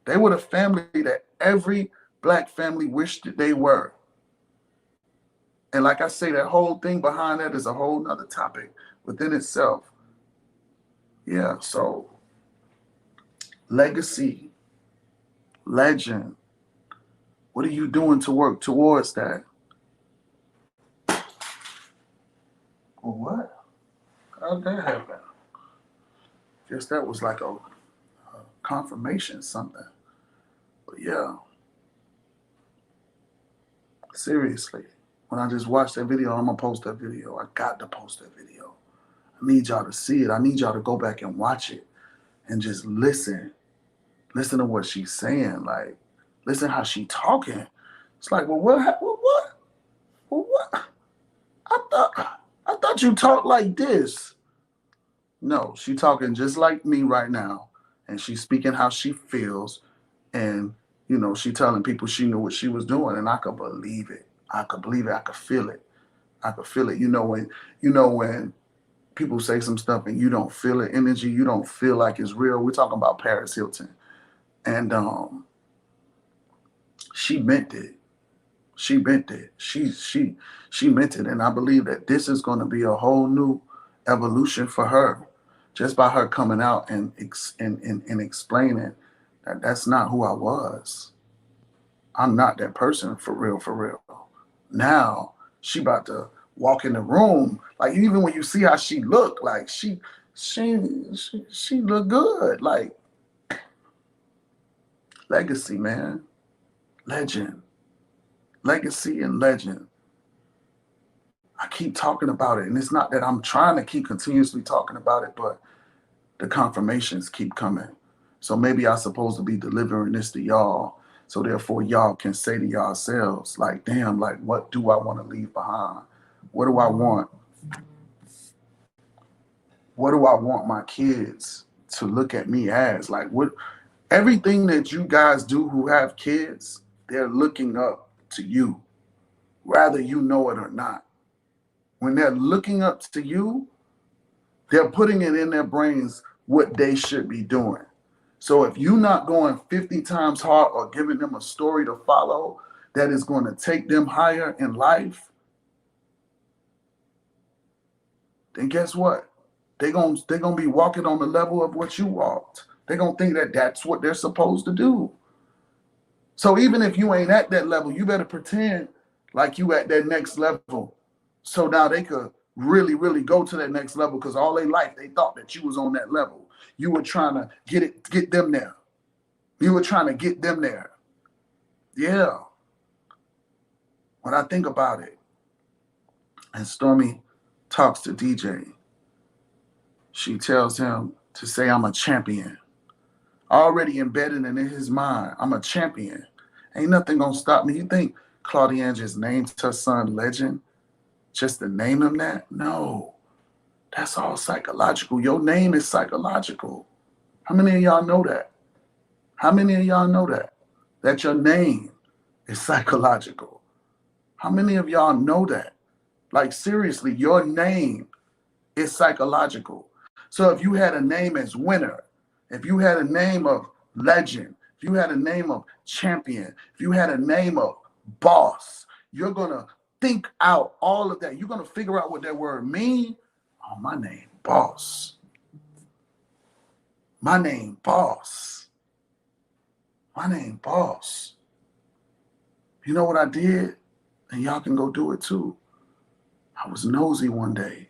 Speaker 1: They were the family that every black family wished that they were. And like I say, that whole thing behind that is a whole nother topic within itself. Yeah, so legacy, legend. What are you doing to work towards that? Well, what? How'd that happen? Guess that was like a confirmation, something. But yeah, seriously, when I just watched that video, I'm gonna post that video. I got to post that video. I need y'all to see it. I need y'all to go back and watch it and just listen. Listen to what she's saying. Like, listen how she talking. It's like, well, what? Well, what? I thought you talked like this. No, she talking just like me right now, and she's speaking how she feels, and she telling people she knew what she was doing, and I could believe it. I could believe it. I could feel it. I could feel it. When people say some stuff and you don't feel the energy, you don't feel like it's real. We're talking about Paris Hilton, and she meant it. She meant it. She meant it, and I believe that this is going to be a whole new evolution for her. just by her coming out and explaining that that's not who I was. I'm not that person for real, for real. Now she about to walk in the room. Like even when you see how she looked, like she look good. Like legacy, man. Legend. Legacy and legend. I keep talking about it. And it's not that I'm trying to keep continuously talking about it, but the confirmations keep coming. So maybe I'm supposed to be delivering this to y'all. So therefore y'all can say to yourselves, like, damn, like what do I want to leave behind? What do I want? What do I want my kids to look at me as? Like what everything that you guys do who have kids, they're looking up to you, whether you know it or not. When they're looking up to you, they're putting it in their brains what they should be doing. So if you're not going 50 times hard or giving them a story to follow that is going to take them higher in life, then guess what? They're gonna be walking on the level of what you walked. They're going to think that that's what they're supposed to do. So even if you ain't at that level, you better pretend like you at that next level. So now they could really, really go to that next level because all their life they thought that you was on that level. You were trying to get them there. You were trying to get them there. Yeah. When I think about it, and Stormy talks to DJ, she tells him to say, I'm a champion. Already embedded in his mind, I'm a champion. Ain't nothing gonna stop me. You think Claudiane just named her son Legend just to name him that? No. That's all psychological. Your name is psychological. How many of y'all know that? How many of y'all know that? That your name is psychological. How many of y'all know that? Like seriously, your name is psychological. So if you had a name as winner, if you had a name of legend, if you had a name of champion, if you had a name of boss, you're going to think out all of that. You're going to figure out what that word means. Oh, my name, boss. My name, boss. My name, boss. You know what I did? And y'all can go do it too. I was nosy one day.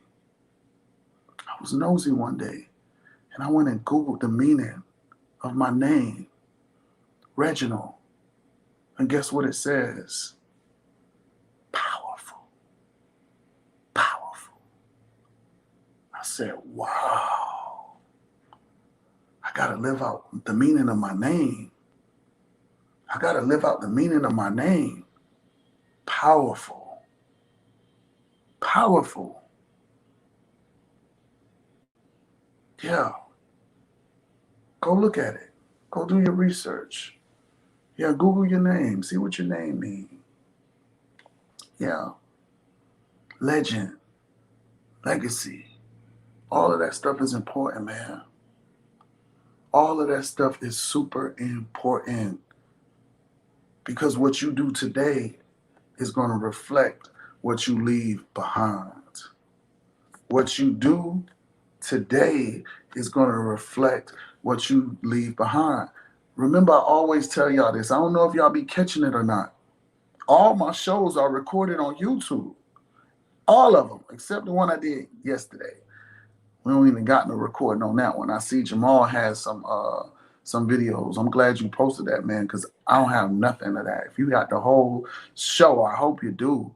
Speaker 1: And I went and Googled the meaning of my name, Reginald. And guess what it says? Powerful. Powerful. I said, wow. I got to live out the meaning of my name. I got to live out the meaning of my name. Powerful. Powerful. Yeah. Go look at it. Go do your research. Yeah, Google your name. See what your name means. Yeah. Legend. Legacy. All of that stuff is important, man. All of that stuff is super important because what you do today is going to reflect what you leave behind. What you do today is going to reflect what you leave behind. Remember, I always tell y'all this. I don't know if y'all be catching it or not. All my shows are recorded on YouTube. All of them, except the one I did yesterday. We don't even got no recording on that one. I see Jamal has some videos. I'm glad you posted that, man, because I don't have nothing of that. If you got the whole show, I hope you do.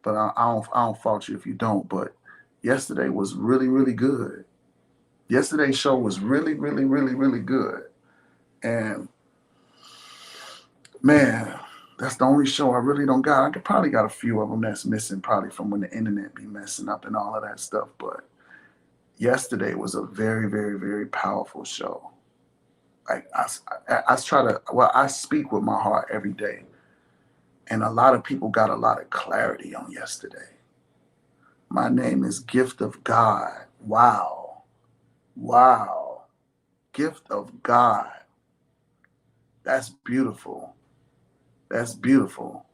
Speaker 1: But I don't fault you if you don't. But yesterday was really, really good. Yesterday's show was really, really, really, really good. And man, that's the only show I really don't got. I could probably got a few of them that's missing, probably from when the internet be messing up and all of that stuff. But yesterday was a very, very, very powerful show. Like I speak with my heart every day. And a lot of people got a lot of clarity on yesterday. My name is Gift of God. Wow. Wow. Gift of God. That's beautiful. That's beautiful.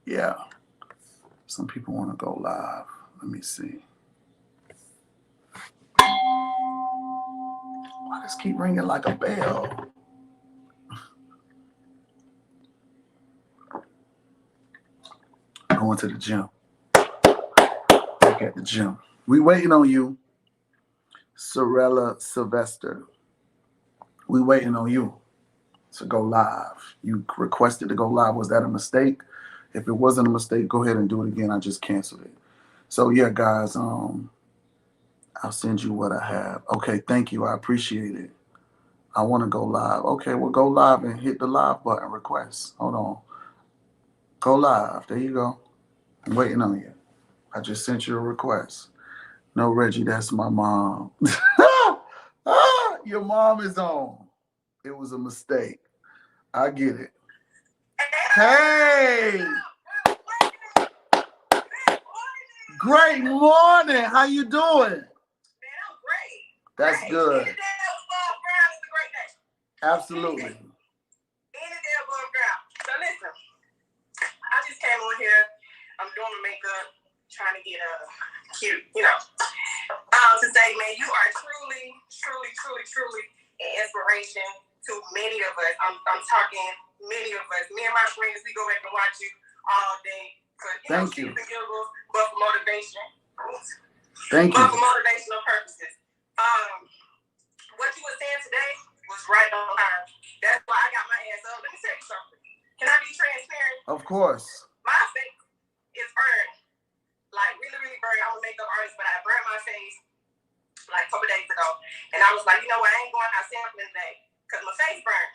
Speaker 1: Yeah. Some people want to go live. Let me see. Why does it keep ringing like a bell? Going to the gym. Back at the gym. We waiting on you, Sorella Sylvester. We waiting on you to go live. You requested to go live. Was that a mistake? If it wasn't a mistake, go ahead and do it again. I just canceled it. So yeah, guys, I'll send you what I have. Okay, thank you. I appreciate it. I want to go live. Okay, well, go live and hit the live button request. Hold on. Go live. There you go. I'm waiting on you. I just sent you a request. No, Reggie, that's my mom. Your mom is on. It was a mistake. I get it. Hey! Great morning. How you doing?
Speaker 2: Man, I'm great.
Speaker 1: That's
Speaker 2: great.
Speaker 1: good.
Speaker 2: Any day above ground is a great day.
Speaker 1: Absolutely.
Speaker 2: Any day above ground. So listen, I just came on here. I'm doing my makeup, trying to get cute, you know. To say, man, you are truly an inspiration to many of us. I'm talking many of us. Me and my friends, we go back and watch you all day.
Speaker 1: Thank you.
Speaker 2: But for motivation.
Speaker 1: Thank you.
Speaker 2: But for motivational purposes. What you were saying today was right on time. That's why I got my ass up. Let me tell you something. Can I be transparent?
Speaker 1: Of course.
Speaker 2: My face is burned. Like really burned. I'm a makeup artist, but I burned my face like a couple days ago. And I was like, you know what, I ain't going out sampling today because my face burned.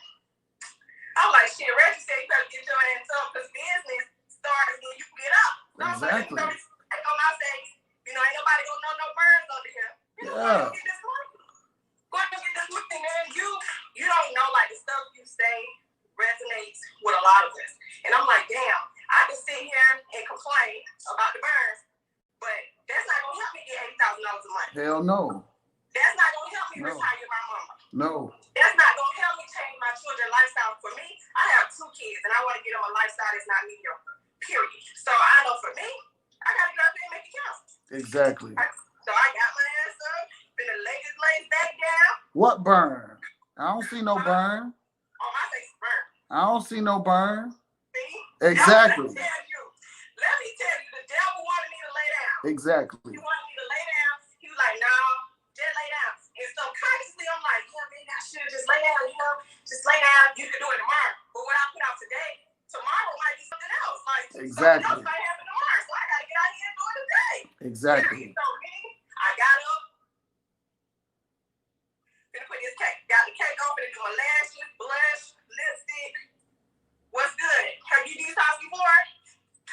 Speaker 2: I'm like, shit, Reggie said you better get your ass up because business starts when you get up. So
Speaker 1: Exactly.
Speaker 2: I was like, you know, on my face, you know, ain't nobody gonna know no burns under here. You know,
Speaker 1: Yeah.
Speaker 2: go get this money. Go and get this money, man. You don't know, like, the stuff you say resonates with a lot of us. And I'm like, damn, I can sit here and complain about the burns, but that's not gonna help me get $80,000 a month.
Speaker 1: Hell no.
Speaker 2: That's not gonna help me retire my mama.
Speaker 1: No.
Speaker 2: That's not gonna help me change my children's lifestyle. For me, I have 2 kids, and I want to get them a lifestyle that's not mediocre. Period. So I know for me, I gotta get out there and make it count.
Speaker 1: Exactly.
Speaker 2: So I got my ass up, finna lay this lace back down.
Speaker 1: What burn? I don't see no burn.
Speaker 2: Oh, my face is burned.
Speaker 1: I don't see no burn.
Speaker 2: See?
Speaker 1: Exactly.
Speaker 2: Let me tell you, the devil wanted me to lay down.
Speaker 1: Exactly.
Speaker 2: He wanted me to lay down. He was like, no, just lay down. And subconsciously, I'm like, yeah, maybe I should just lay down, you know? Just lay down. You can do it tomorrow. But what I put out today, tomorrow might be something else. Like,
Speaker 1: exactly.
Speaker 2: Something else might happen tomorrow. So I got to get out here and do it today.
Speaker 1: Exactly.
Speaker 2: So me, I got up. Gonna put this cake. Got the cake on. Gonna do my lashes, blush, lipstick. What's good? Have you detoxed before? I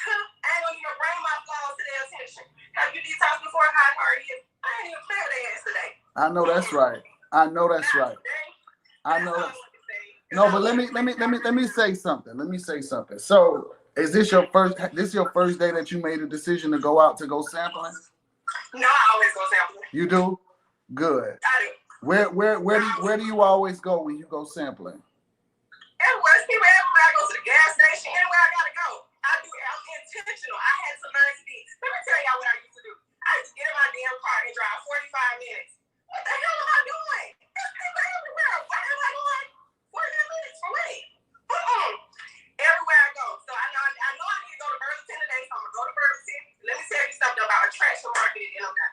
Speaker 2: ain't gonna even bring my flaws to their attention. Have you detoxed before? How hard it is? I ain't even clear their ass today.
Speaker 1: I know that's right. I know that's right. I know that. No, but let me say something. Let me say something. So, is this your first day that you made a decision to go out to go sampling?
Speaker 2: No, I always go sampling.
Speaker 1: You do? Good.
Speaker 2: I do.
Speaker 1: Where do you always go when you go sampling?
Speaker 2: Everywhere. Everywhere I go to the gas station, anywhere I gotta go. I'm intentional. I had to learn to be. Let me tell y'all what I used to do. I used to get in my damn car and drive 45 minutes. What the hell am I doing? There's people everywhere. Why am I going 45 minutes for me? Everywhere I go. So I know I need to go to Burlington today, so I'm gonna go to Burlington. Let me tell you something about attraction marketing and all that.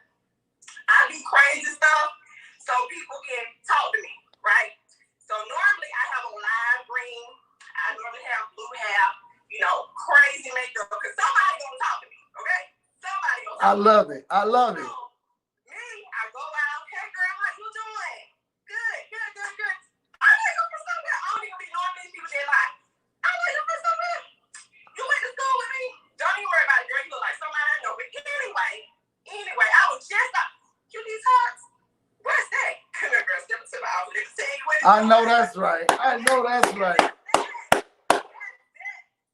Speaker 2: I do crazy stuff so people can talk to me, right? So normally I have a lime green, I normally have blue hair, you know, crazy makeup, because somebody gonna talk to me, okay? Somebody gonna talk to me.
Speaker 1: I love it.
Speaker 2: So, me, I go out, hey girl, how you doing? Good. I'm looking for something. I don't even be knowing these people that lie. I'm looking for something. You went to school with me? Don't even worry about it, girl. You look like somebody I know. But anyway, I was just like, you detox? What's that? Come here, girl. Step into my office. Let me tell you what.
Speaker 1: I know that's right.
Speaker 2: So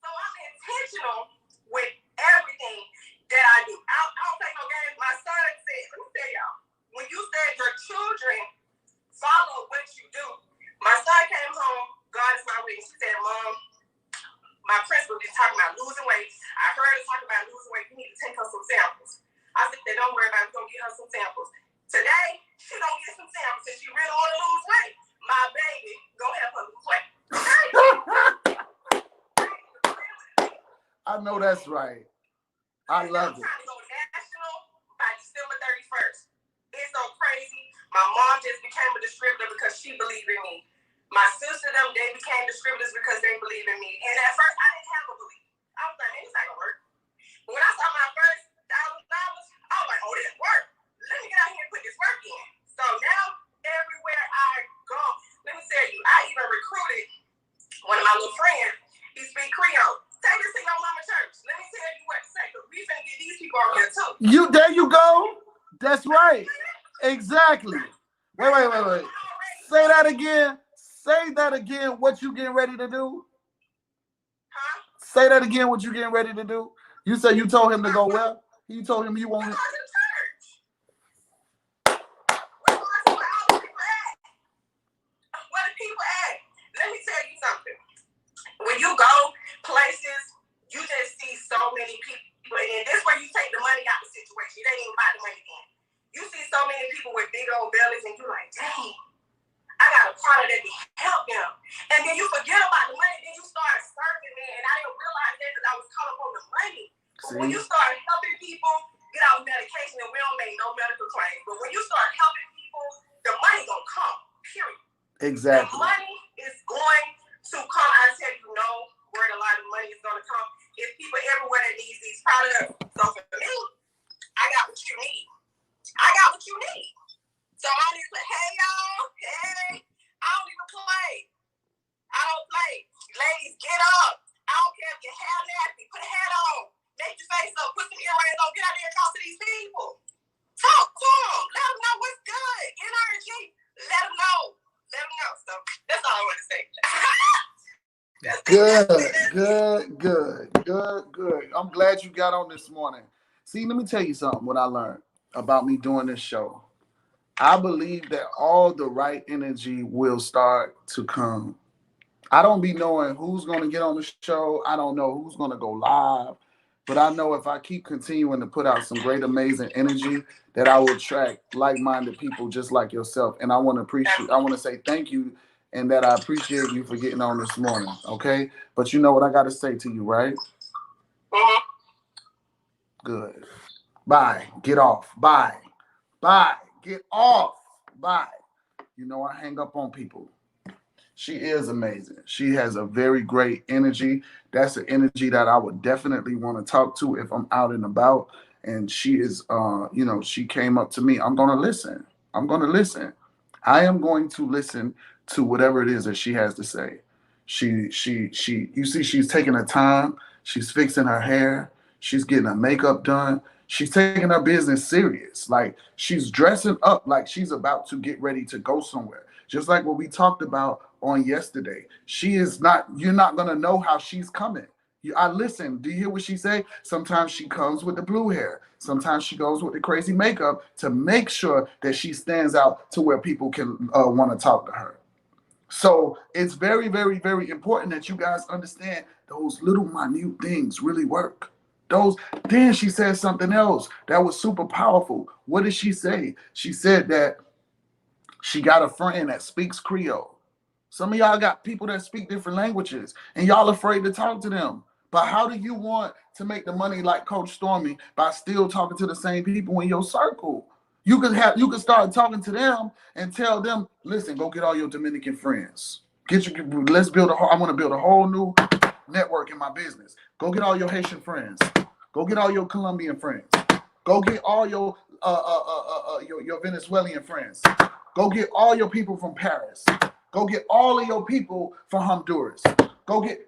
Speaker 2: I'm intentional with everything that I do. I don't play no games. My son said, let me tell y'all, when you said your children follow what you do, my son came home, God is my witness. He said, Mom, my principal is talking about losing weight. I heard her talk about losing weight. You need to take her some samples. I said, don't worry about it. We're going to get her some samples. Today, she don't get some samples. If she really want to lose weight,
Speaker 1: know that's right. I love it.
Speaker 2: I'm trying to go national by December 31st. It's so crazy. My mom just became a distributor because she believed in me. My sister, they became distributors because they believe in me. And at first, I didn't have a belief. I was like, man, this ain't gonna work. But when I saw my first $1,000, I was like, oh, this work. Let me get out here and put this work in. So now, everywhere I go, let me tell you, I even recruited one of my little friends. He speaks Creole. Take this to your mama church. Let me tell you what to say, because we finna get these people on here too.
Speaker 1: There you go. That's right. Exactly. Wait. Say that again. Say that again. What you getting ready to do?
Speaker 2: Huh?
Speaker 1: Say that again. What you getting ready to do? You said you told him to go where? You told him you want.
Speaker 2: We're going to church. We're going to where all the people at. Where the people at? Let me tell you something. When you go places, you just see so many people, and this is where you take the money out of the situation. You ain't even buy the money in. You see so many people with big old bellies, and you're like, dang, I got a product that can help them. And then you forget about the money, then you start serving me, and I didn't realize that because I was caught up on the money. But when you start helping people get off medication, and we don't make no medical claims, but when you start helping people, the money gonna come, period.
Speaker 1: Exactly.
Speaker 2: The money is going to come. I tell you, no where a lot of money is going to come. It's people everywhere that needs these products. So for me, I got what you need. I got what you need. So I just say, hey, y'all, hey, I don't even play. I don't play. Ladies, get up. I don't care if your hair nasty. Put a hat on. Make your face up. Put some earrings on. Get out there and talk to these people. Talk to them. Let them know what's good. Energy. Let them know. Let them know. So that's all I want to say.
Speaker 1: Good. I'm glad you got on this morning. See, let me tell you something, what I learned about me doing this show. I believe that all the right energy will start to come. I don't be knowing who's going to get on the show. I don't know who's going to go live. But I know if I keep continuing to put out some great, amazing energy, that I will attract like-minded people just like yourself. And I want to say thank you, and that I appreciate you for getting on this morning, okay? But you know what I got to say to you, right? Good. Bye. Get off. Bye. Get off. Bye. You know, I hang up on people. She is amazing. She has a very great energy. That's an energy that I would definitely want to talk to if I'm out and about. And she is, she came up to me. I'm going to listen. I am going to listen to whatever it is that she has to say. You see, she's taking her time. She's fixing her hair. She's getting her makeup done. She's taking her business serious. Like, she's dressing up like she's about to get ready to go somewhere. Just like what we talked about on yesterday. You're not going to know how she's coming. I listen. Do you hear what she say? Sometimes she comes with the blue hair. Sometimes she goes with the crazy makeup to make sure that she stands out to where people can want to talk to her. So it's very, very, very important that you guys understand those little minute things really work. Then she said something else that was super powerful. What did she say? She said that she got a friend that speaks Creole. Some of y'all got people that speak different languages, and y'all afraid to talk to them. But how do you want to make the money like Coach Stormy by still talking to the same people in your circle? You could start talking to them and tell them, listen, go get all your Dominican friends. I want to build a whole new network in my business. Go get all your Haitian friends. Go get all your Colombian friends. Go get all your Venezuelan friends. Go get all your people from Paris. Go get all of your people from Honduras.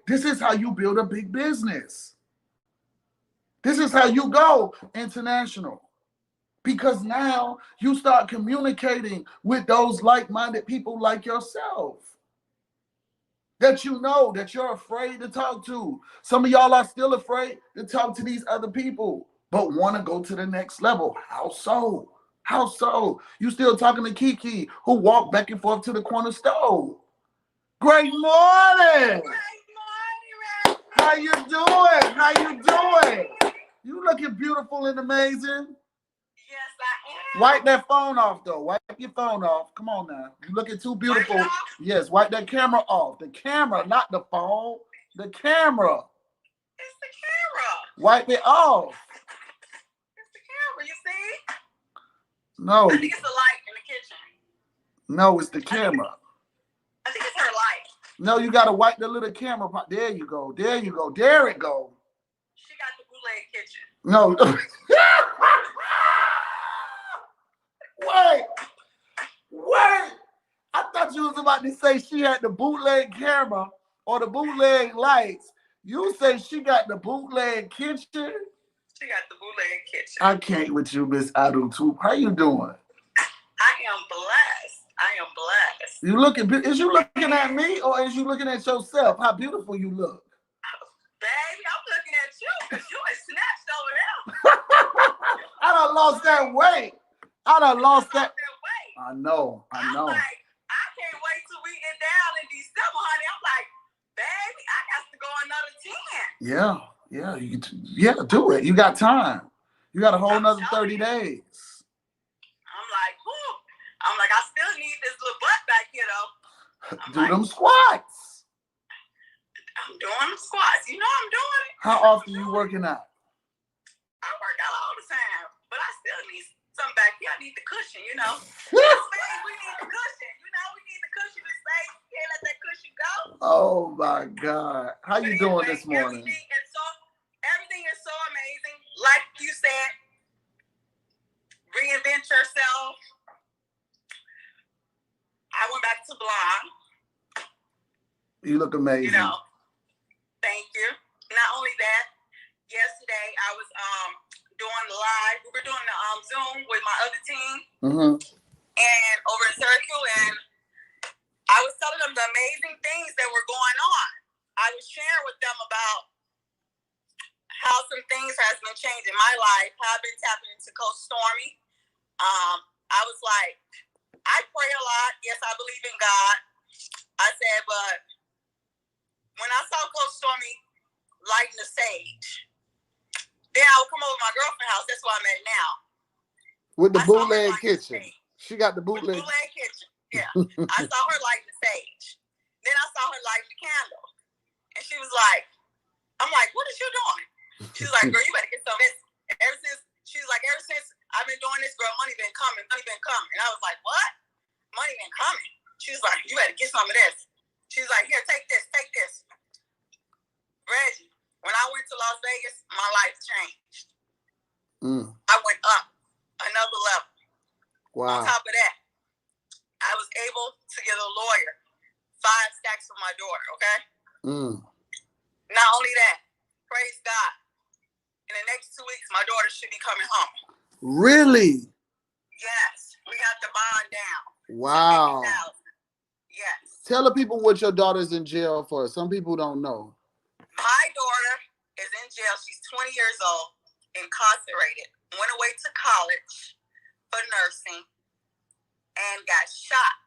Speaker 1: This is how you build a big business. This is how you go international. Because now you start communicating with those like-minded people like yourself that you know that you're afraid to talk to. Some of y'all are still afraid to talk to these other people, but want to go to the next level. How so? You still talking to Kiki, who walked back and forth to the corner store. Great morning. How you doing? You looking beautiful and amazing.
Speaker 2: Yes, I am.
Speaker 1: Wipe that phone off, though. Wipe your phone off. Come on now. You looking too beautiful. Yes, wipe that camera off. The camera, not the phone. The camera.
Speaker 2: It's the camera.
Speaker 1: Wipe it off.
Speaker 2: It's the camera, you see?
Speaker 1: No.
Speaker 2: I think it's the light in the kitchen.
Speaker 1: No, it's the camera.
Speaker 2: I think it's her light.
Speaker 1: No, you gotta wipe the little camera. There you go. There you go. There it go.
Speaker 2: She got the bootleg kitchen.
Speaker 1: No. Wait. I thought you was about to say she had the bootleg camera or the bootleg lights. You say she got the bootleg kitchen?
Speaker 2: She got the bootleg kitchen.
Speaker 1: I can't with you, Miss Adu Toop. How you doing?
Speaker 2: I am blessed.
Speaker 1: You looking? Is you looking at me or is you looking at yourself? How beautiful you look.
Speaker 2: Baby, I'm looking at you because you is snatched over there.
Speaker 1: I done lost that weight. I lost that
Speaker 2: weight.
Speaker 1: I know.
Speaker 2: I'm like, I can't wait till we get down in December, honey. I'm like, baby, I got to go another 10.
Speaker 1: Yeah, do it. You got time. You got a whole another 30 days.
Speaker 2: I'm like, I still need this little butt back here, though.
Speaker 1: Do them squats.
Speaker 2: I'm doing them squats. You know I'm doing it.
Speaker 1: How often you working out?
Speaker 2: I work out all the time, but I still need something back here. I need the cushion, you know. We need the cushion. You know, we need the cushion to stay. We can't let that cushion go.
Speaker 1: Oh, my God. How you doing this morning?
Speaker 2: Everything is so amazing. Like you said, reinvent yourself. I went back to blonde.
Speaker 1: You look amazing.
Speaker 2: You know, thank you. Not only that, yesterday I was doing live. We were doing the Zoom with my other team, and over in Circle, and I was telling them the amazing things that were going on. I was sharing with them about how some things has been changing in my life. How I've been tapping into Coach Stormy. I was like, I pray a lot. Yes, I believe in God. I said, but when I saw Coach Stormy lighting the sage, then I would come over to my girlfriend's house. That's where I'm at now.
Speaker 1: With the bootleg kitchen. She got the bootleg
Speaker 2: kitchen. Yeah. I saw her lighting the sage. Then I saw her lighting the candle. And she was like, I'm like, what is you doing? She's like, girl, you better get some of this. Ever since I've been doing this, girl, money been coming. And I was like, what? Money been coming. She was like, you better get some of this. She was like, here, take this. Reggie, when I went to Las Vegas, my life changed. I went up another level.
Speaker 1: Wow.
Speaker 2: On top of that, I was able to get a lawyer 5 stacks for my daughter, okay? Not only that, praise God. In the next 2 weeks, my daughter should be coming home.
Speaker 1: Really?
Speaker 2: Yes. We got the bond down.
Speaker 1: Wow.
Speaker 2: Yes.
Speaker 1: Tell the people what your daughter's in jail for. Some people don't know.
Speaker 2: My daughter is in jail. She's 20 years old, incarcerated. Went away to college for nursing and got shot.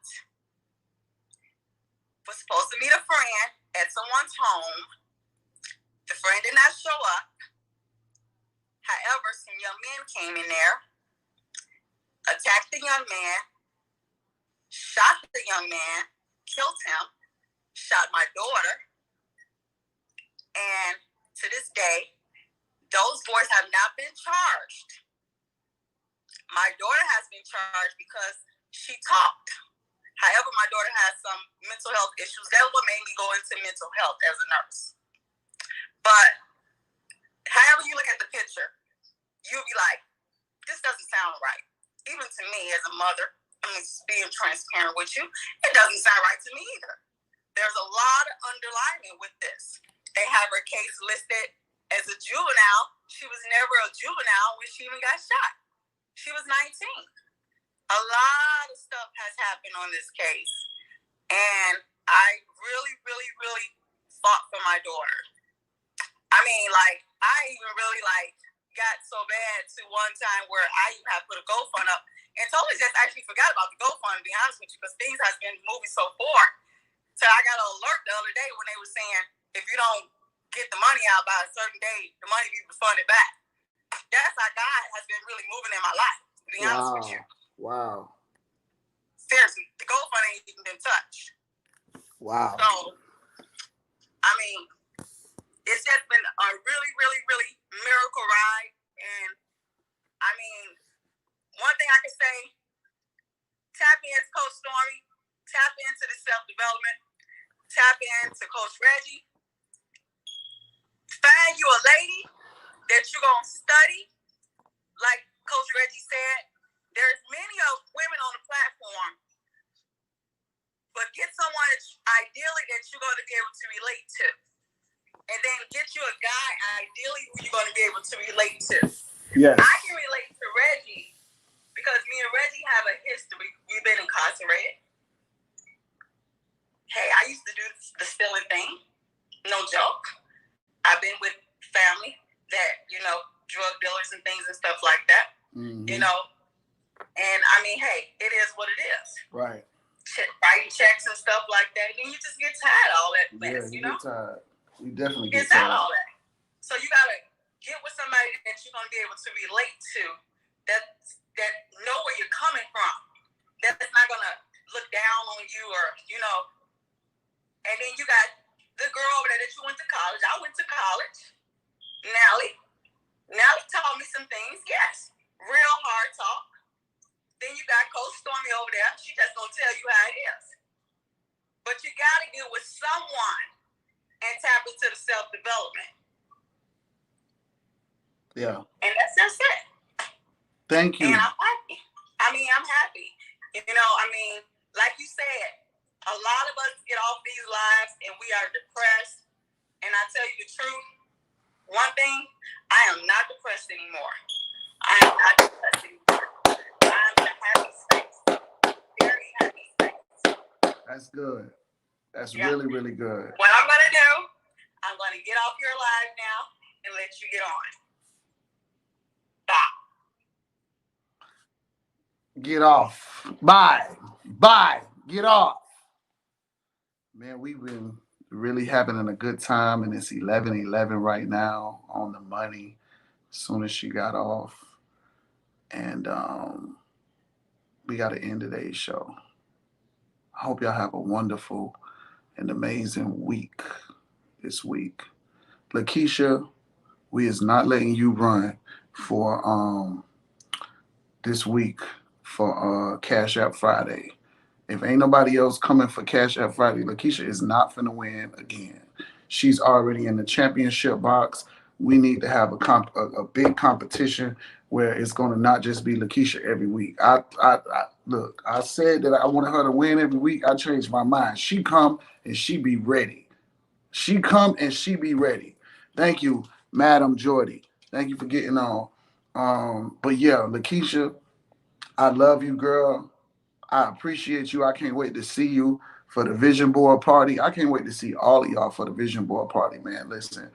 Speaker 2: Was supposed to meet a friend at someone's home. The friend did not show up. However, some young men came in there, attacked the young man, shot the young man, killed him, shot my daughter, and to this day, those boys have not been charged. My daughter has been charged because she talked. However, my daughter has some mental health issues. That's what made me go into mental health as a nurse. But however you look at the picture, you'll be like, this doesn't sound right. Even to me as a mother, I'm just being transparent with you, it doesn't sound right to me either. There's a lot of underlying with this. They have her case listed as a juvenile. She was never a juvenile when she even got shot. She was 19. A lot of stuff has happened on this case. And I really, really, really fought for my daughter. I mean, like, I even really, like, got so bad to one time where I even had put a GoFund up and totally just actually forgot about the GoFund, to be honest with you, because things has been moving so forward. So I got an alert the other day when they were saying, if you don't get the money out by a certain date, the money be refunded back. That's how God has been really moving in my life, to be honest with you.
Speaker 1: Wow.
Speaker 2: Seriously, the GoFund ain't even been touched.
Speaker 1: Wow.
Speaker 2: So, I mean, it's just been a really, really, really miracle ride. And I mean, one thing I can say, tap into Coach Stormy, tap into the self-development, tap into Coach Reggie. Find you a lady that you're going to study. Like Coach Reggie said, there's many of women on the platform, but get someone ideally that you're going to be able to relate to. And then get you a guy ideally who you're going to be able to relate to.
Speaker 1: Yes.
Speaker 2: I can relate to Reggie because me and Reggie have a history. We've been incarcerated. Hey, I used to do the stealing thing. No joke. I've been with family that, drug dealers and things and stuff like that.
Speaker 1: Mm-hmm.
Speaker 2: And I mean, hey, it is what it is.
Speaker 1: Right.
Speaker 2: Writing checks and stuff like that. Then you just get tired of all that mess,
Speaker 1: you get tired. You definitely
Speaker 2: get tired of all that. So you got to get with somebody that you're going to be able to relate to, that know where you're coming from, that's not going to look down on you or, And then you got the girl over there that you went to college. I went to college. Nally taught me some things, yes. Real hard talk. Then you got Coach Stormy over there. She just going to tell you how it is. But you got to get with someone and tap into the self-development.
Speaker 1: Yeah.
Speaker 2: And that's just it.
Speaker 1: Thank you.
Speaker 2: And I'm happy. I'm happy. Like you said, a lot of us get off these lives and we are depressed. And I tell you the truth, one thing, I am not depressed anymore. I am not depressed anymore. I'm in a happy space. Very happy space.
Speaker 1: That's good. That's really, really good.
Speaker 2: What I'm going to do, I'm going to get off your live now and let you get on. Stop.
Speaker 1: Get off. Bye. Get off. Man, we've been really having a good time, and it's 11:11 right now on the money. As soon as she got off, and we got to end today's show. I hope y'all have a wonderful and amazing week this week. Lakeisha, we is not letting you run for this week for Cash App Friday. If ain't nobody else coming for Cash App Friday, Lakeisha is not finna win again. She's already in the championship box. We need to have a big competition where it's gonna not just be Lakeisha every week. Look, I said that I wanted her to win every week. I changed my mind. She come and she be ready. Thank you, Madam Jordy. Thank you for getting on. But yeah, Lakeisha, I love you, girl. I appreciate you. I can't wait to see you for the vision board party. I can't wait to see all of y'all for the vision board party, man. Listen,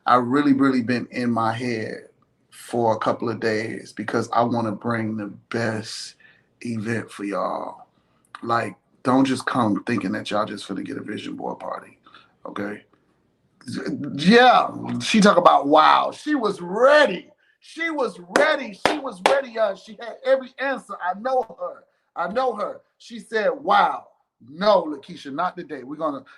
Speaker 1: I really, really been in my head for a couple of days because I want to bring the best event for y'all. Like, don't just come thinking that y'all just finna get a vision board party, okay? Yeah, she talk about wow. She was ready. She had every answer. I know her. She said, wow. No, Lakeisha, not today.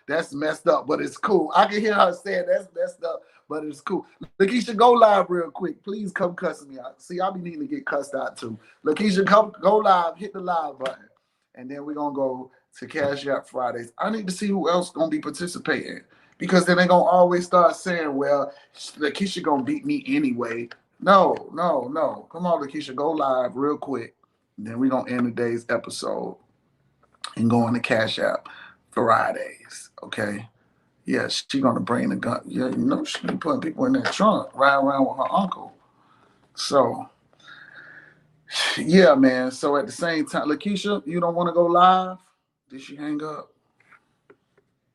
Speaker 1: That's messed up, but it's cool. I can hear her saying that's messed up, but it's cool. Lakeisha, go live real quick. Please come cuss me out. See, I be needing to get cussed out too. Lakeisha, go live, hit the live button. And then we're going to go to Cash App Fridays. I need to see who else going to be participating. Because then they're going to always start saying, well, Lakeisha going to beat me anyway. No. Come on, Lakeisha, go live real quick. And then we're going to end today's episode and go on to Cash App Fridays, okay? Yeah, she going to bring the gun. Yeah, she be putting people in that trunk, riding around with her uncle. So, yeah, man. So at the same time, Lakeisha, you don't want to go live? Did she hang up?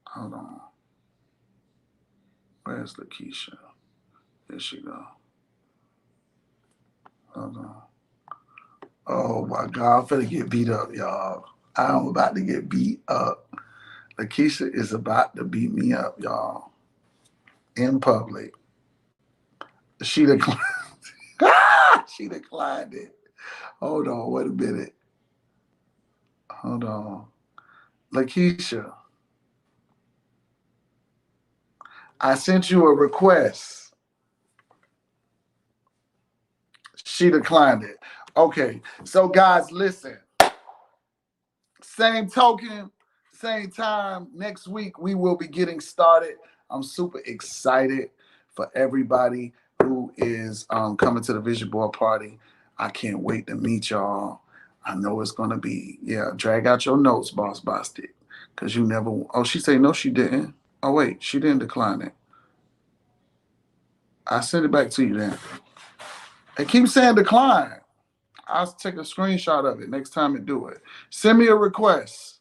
Speaker 1: Hold on. Where's Lakeisha? There she go. Hold on. Oh my God, I'm finna get beat up, y'all. I'm about to get beat up. Lakeisha is about to beat me up, y'all. In public. She declined. She declined it. Hold on, wait a minute. Hold on. Lakeisha, I sent you a request. She declined it. Okay, so guys, listen. Same token, same time. Next week, we will be getting started. I'm super excited for everybody who is coming to the Vision Board Party. I can't wait to meet y'all. I know it's going to be, yeah, drag out your notes, Boss Bostic. Because you never, oh, she said, no, she didn't. Oh, wait, she didn't decline it. I send it back to you then. It keeps saying decline. I'll take a screenshot of it next time it do it. Send me a request.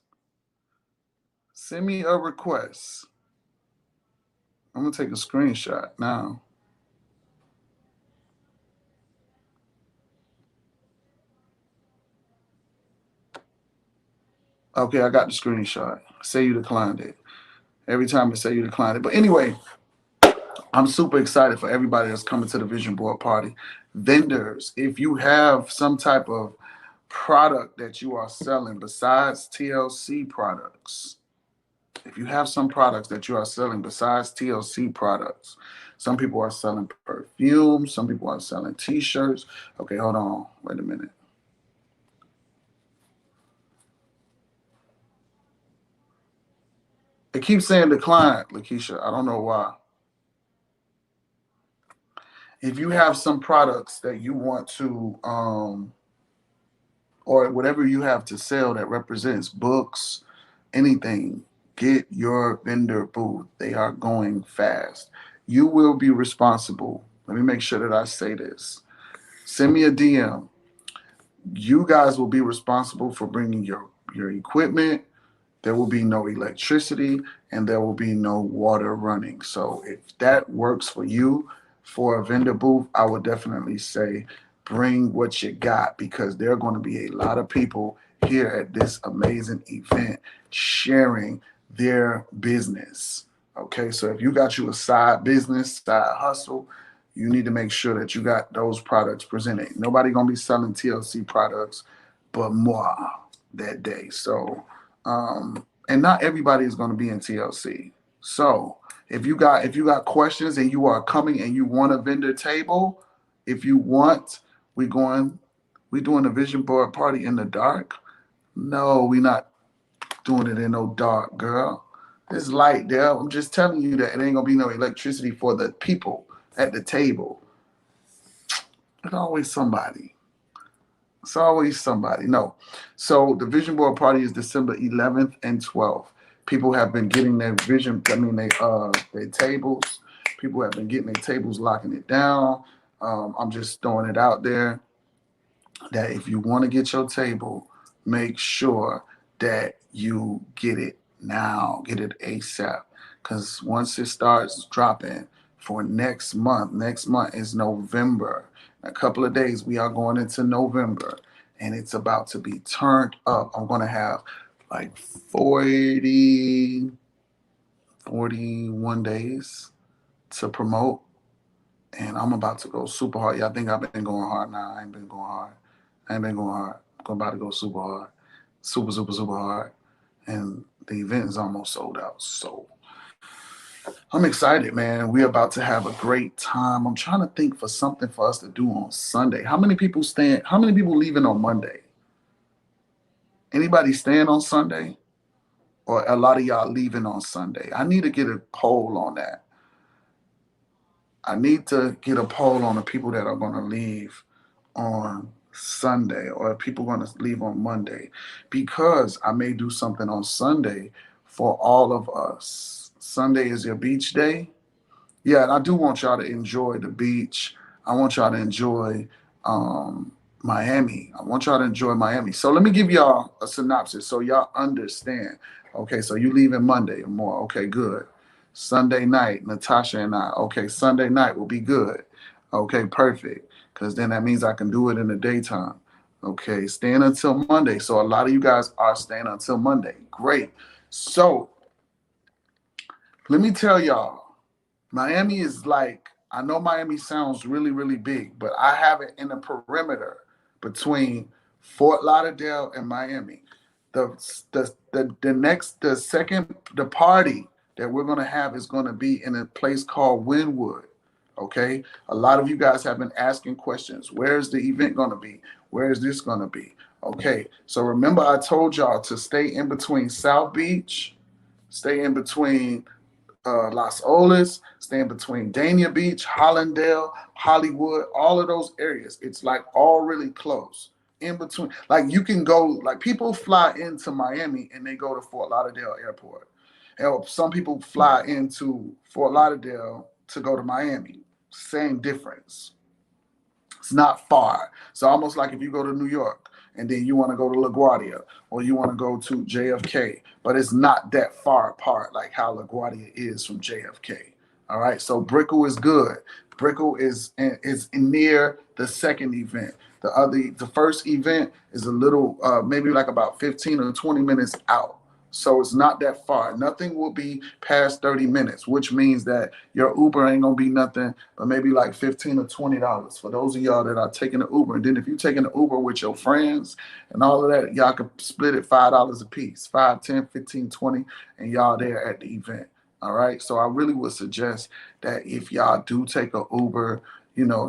Speaker 1: Send me a request. I'm going to take a screenshot now. Okay, I got the screenshot. Say you declined it. Every time it say you declined it. But anyway, I'm super excited for everybody that's coming to the Vision Board Party. Vendors, if you have some type of product that you are selling besides TLC products, if you have some products that you are selling besides TLC products, some people are selling perfume, some people are selling t-shirts. Okay, hold on. Wait a minute. It keeps saying decline, Lakeisha. I don't know why. If you have some products that you want to, or whatever you have to sell that represents books, anything, get your vendor booth. They are going fast. You will be responsible. Let me make sure that I say this. Send me a DM. You guys will be responsible for bringing your equipment. There will be no electricity and there will be no water running. So if that works for you for a vendor booth, I would definitely say bring what you got, because there are going to be a lot of people here at this amazing event sharing their business. Okay, so if you got you a side business, side hustle, you need to make sure that you got those products presented. Nobody gonna be selling TLC products but moi that day. So and not everybody is going to be in TLC. So if you got questions and you are coming and you want a vendor table, if you want, we doing a Vision Board Party in the dark. No, we not doing it in no dark, girl. It's light there. I'm just telling you that it ain't gonna be no electricity for the people at the table. There's always somebody. It's always somebody. No. So the Vision Board Party is December 11th and 12th. People have been getting their their tables. People have been getting their tables, locking it down. I'm just throwing it out there that if you want to get your table, make sure that you get it now, get it ASAP. Because once it starts dropping for next month is November. In a couple of days, we are going into November and it's about to be turned up. I'm going to have like 41 days to promote. And I'm about to go super hard. Y'all think I've been going hard? Nah, I ain't been going hard. I'm about to go super hard. Super, super, super hard. And the event is almost sold out. So I'm excited, man. We're about to have a great time. I'm trying to think for something for us to do on Sunday. How many people leaving on Monday? Anybody staying on Sunday? Or a lot of y'all leaving on Sunday? I need to get a poll on that. I need to get a poll on the people that are going to leave on Sunday, or people going to leave on Monday, because I may do something on Sunday for all of us. Sunday is your beach day. Yeah, and I do want y'all to enjoy the beach. I want y'all to enjoy Miami. I want y'all to enjoy Miami. So let me give y'all a synopsis so y'all understand. Okay, so you leaving Monday or more. Okay, good. Sunday night, Natasha and I. Okay, Sunday night will be good. Okay, perfect. Because then that means I can do it in the daytime. Okay, staying until Monday. So a lot of you guys are staying until Monday. Great. So let me tell y'all, Miami is like, I know Miami sounds really, really big, but I have it in the perimeter between Fort Lauderdale and Miami. The party that we're gonna have is gonna be in a place called Wynwood. Okay, a lot of you guys have been asking questions. Where's the event going to be? Where is this going to be? Okay, so remember I told y'all to stay in between South Beach, stay in between Las Olas, stay in between Dania Beach, Hollandale, Hollywood, all of those areas. It's like all really close. In between, like you can go, like people fly into Miami and they go to Fort Lauderdale Airport. And some people fly into Fort Lauderdale to go to Miami. Same difference. It's not far. So almost like if you go to New York and then you want to go to LaGuardia or you want to go to JFK, but it's not that far apart like how LaGuardia is from JFK. All right. So Brickell is good. Brickell is near the second event. The first event is a little maybe like about 15 or 20 minutes out. So it's not that far. Nothing will be past 30 minutes, which means that your Uber ain't gonna be nothing but maybe like $15 or $20 for those of y'all that are taking the Uber. And then if you're taking the Uber with your friends and all of that, y'all can split it $5 a piece, 5, 10, 15, 20, and y'all there at the event. All right. So I really would suggest that if y'all do take a Uber,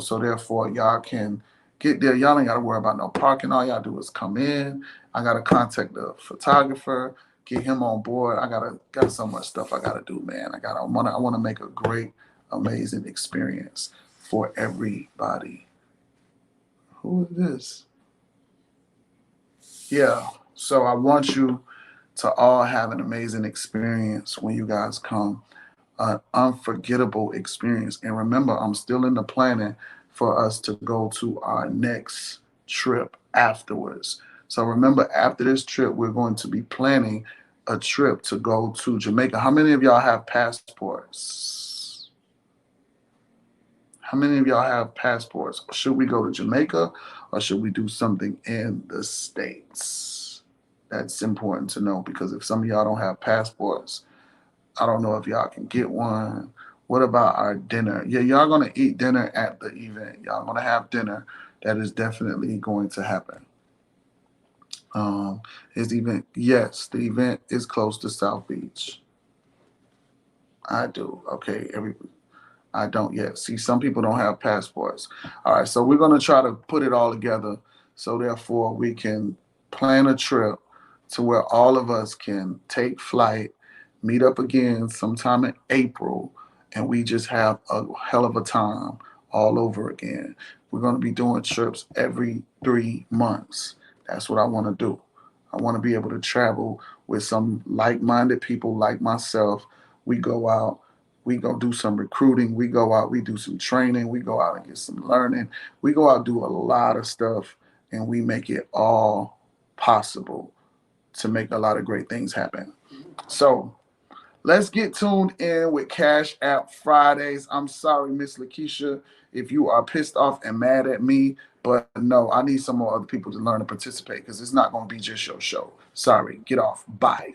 Speaker 1: so therefore y'all can get there. Y'all ain't gotta worry about no parking. All y'all do is come in. I gotta contact the photographer, get him on board. I got so much stuff I gotta do, man. I wanna make a great, amazing experience for everybody. Who is this? Yeah. So I want you to all have an amazing experience when you guys come. An unforgettable experience. And remember, I'm still in the planning for us to go to our next trip afterwards. So remember, after this trip, we're going to be planning a trip to go to Jamaica. How many of y'all have passports? How many of y'all have passports? Should we go to Jamaica or should we do something in the States? That's important to know because if some of y'all don't have passports, I don't know if y'all can get one. What about our dinner? Yeah, y'all gonna eat dinner at the event. Y'all gonna have dinner. That is definitely going to happen. Is event? Yes, the event is close to South Beach. I do. Okay, I don't yet. See, some people don't have passports. All right, so we're gonna try to put it all together, so therefore we can plan a trip to where all of us can take flight, meet up again sometime in April, and we just have a hell of a time all over again. We're gonna be doing trips every 3 months. That's what I want to do. I want to be able to travel with some like-minded people like myself. We go out, we go do some recruiting, we go out, we do some training, we go out and get some learning, we go out, do a lot of stuff, and we make it all possible to make a lot of great things happen. So let's get tuned in with Cash App Fridays. I'm sorry, Miss Lakeisha, if you are pissed off and mad at me, but no, I need some more other people to learn and participate because it's not going to be just your show. Sorry, get off. Bye.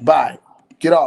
Speaker 1: Bye. Get off.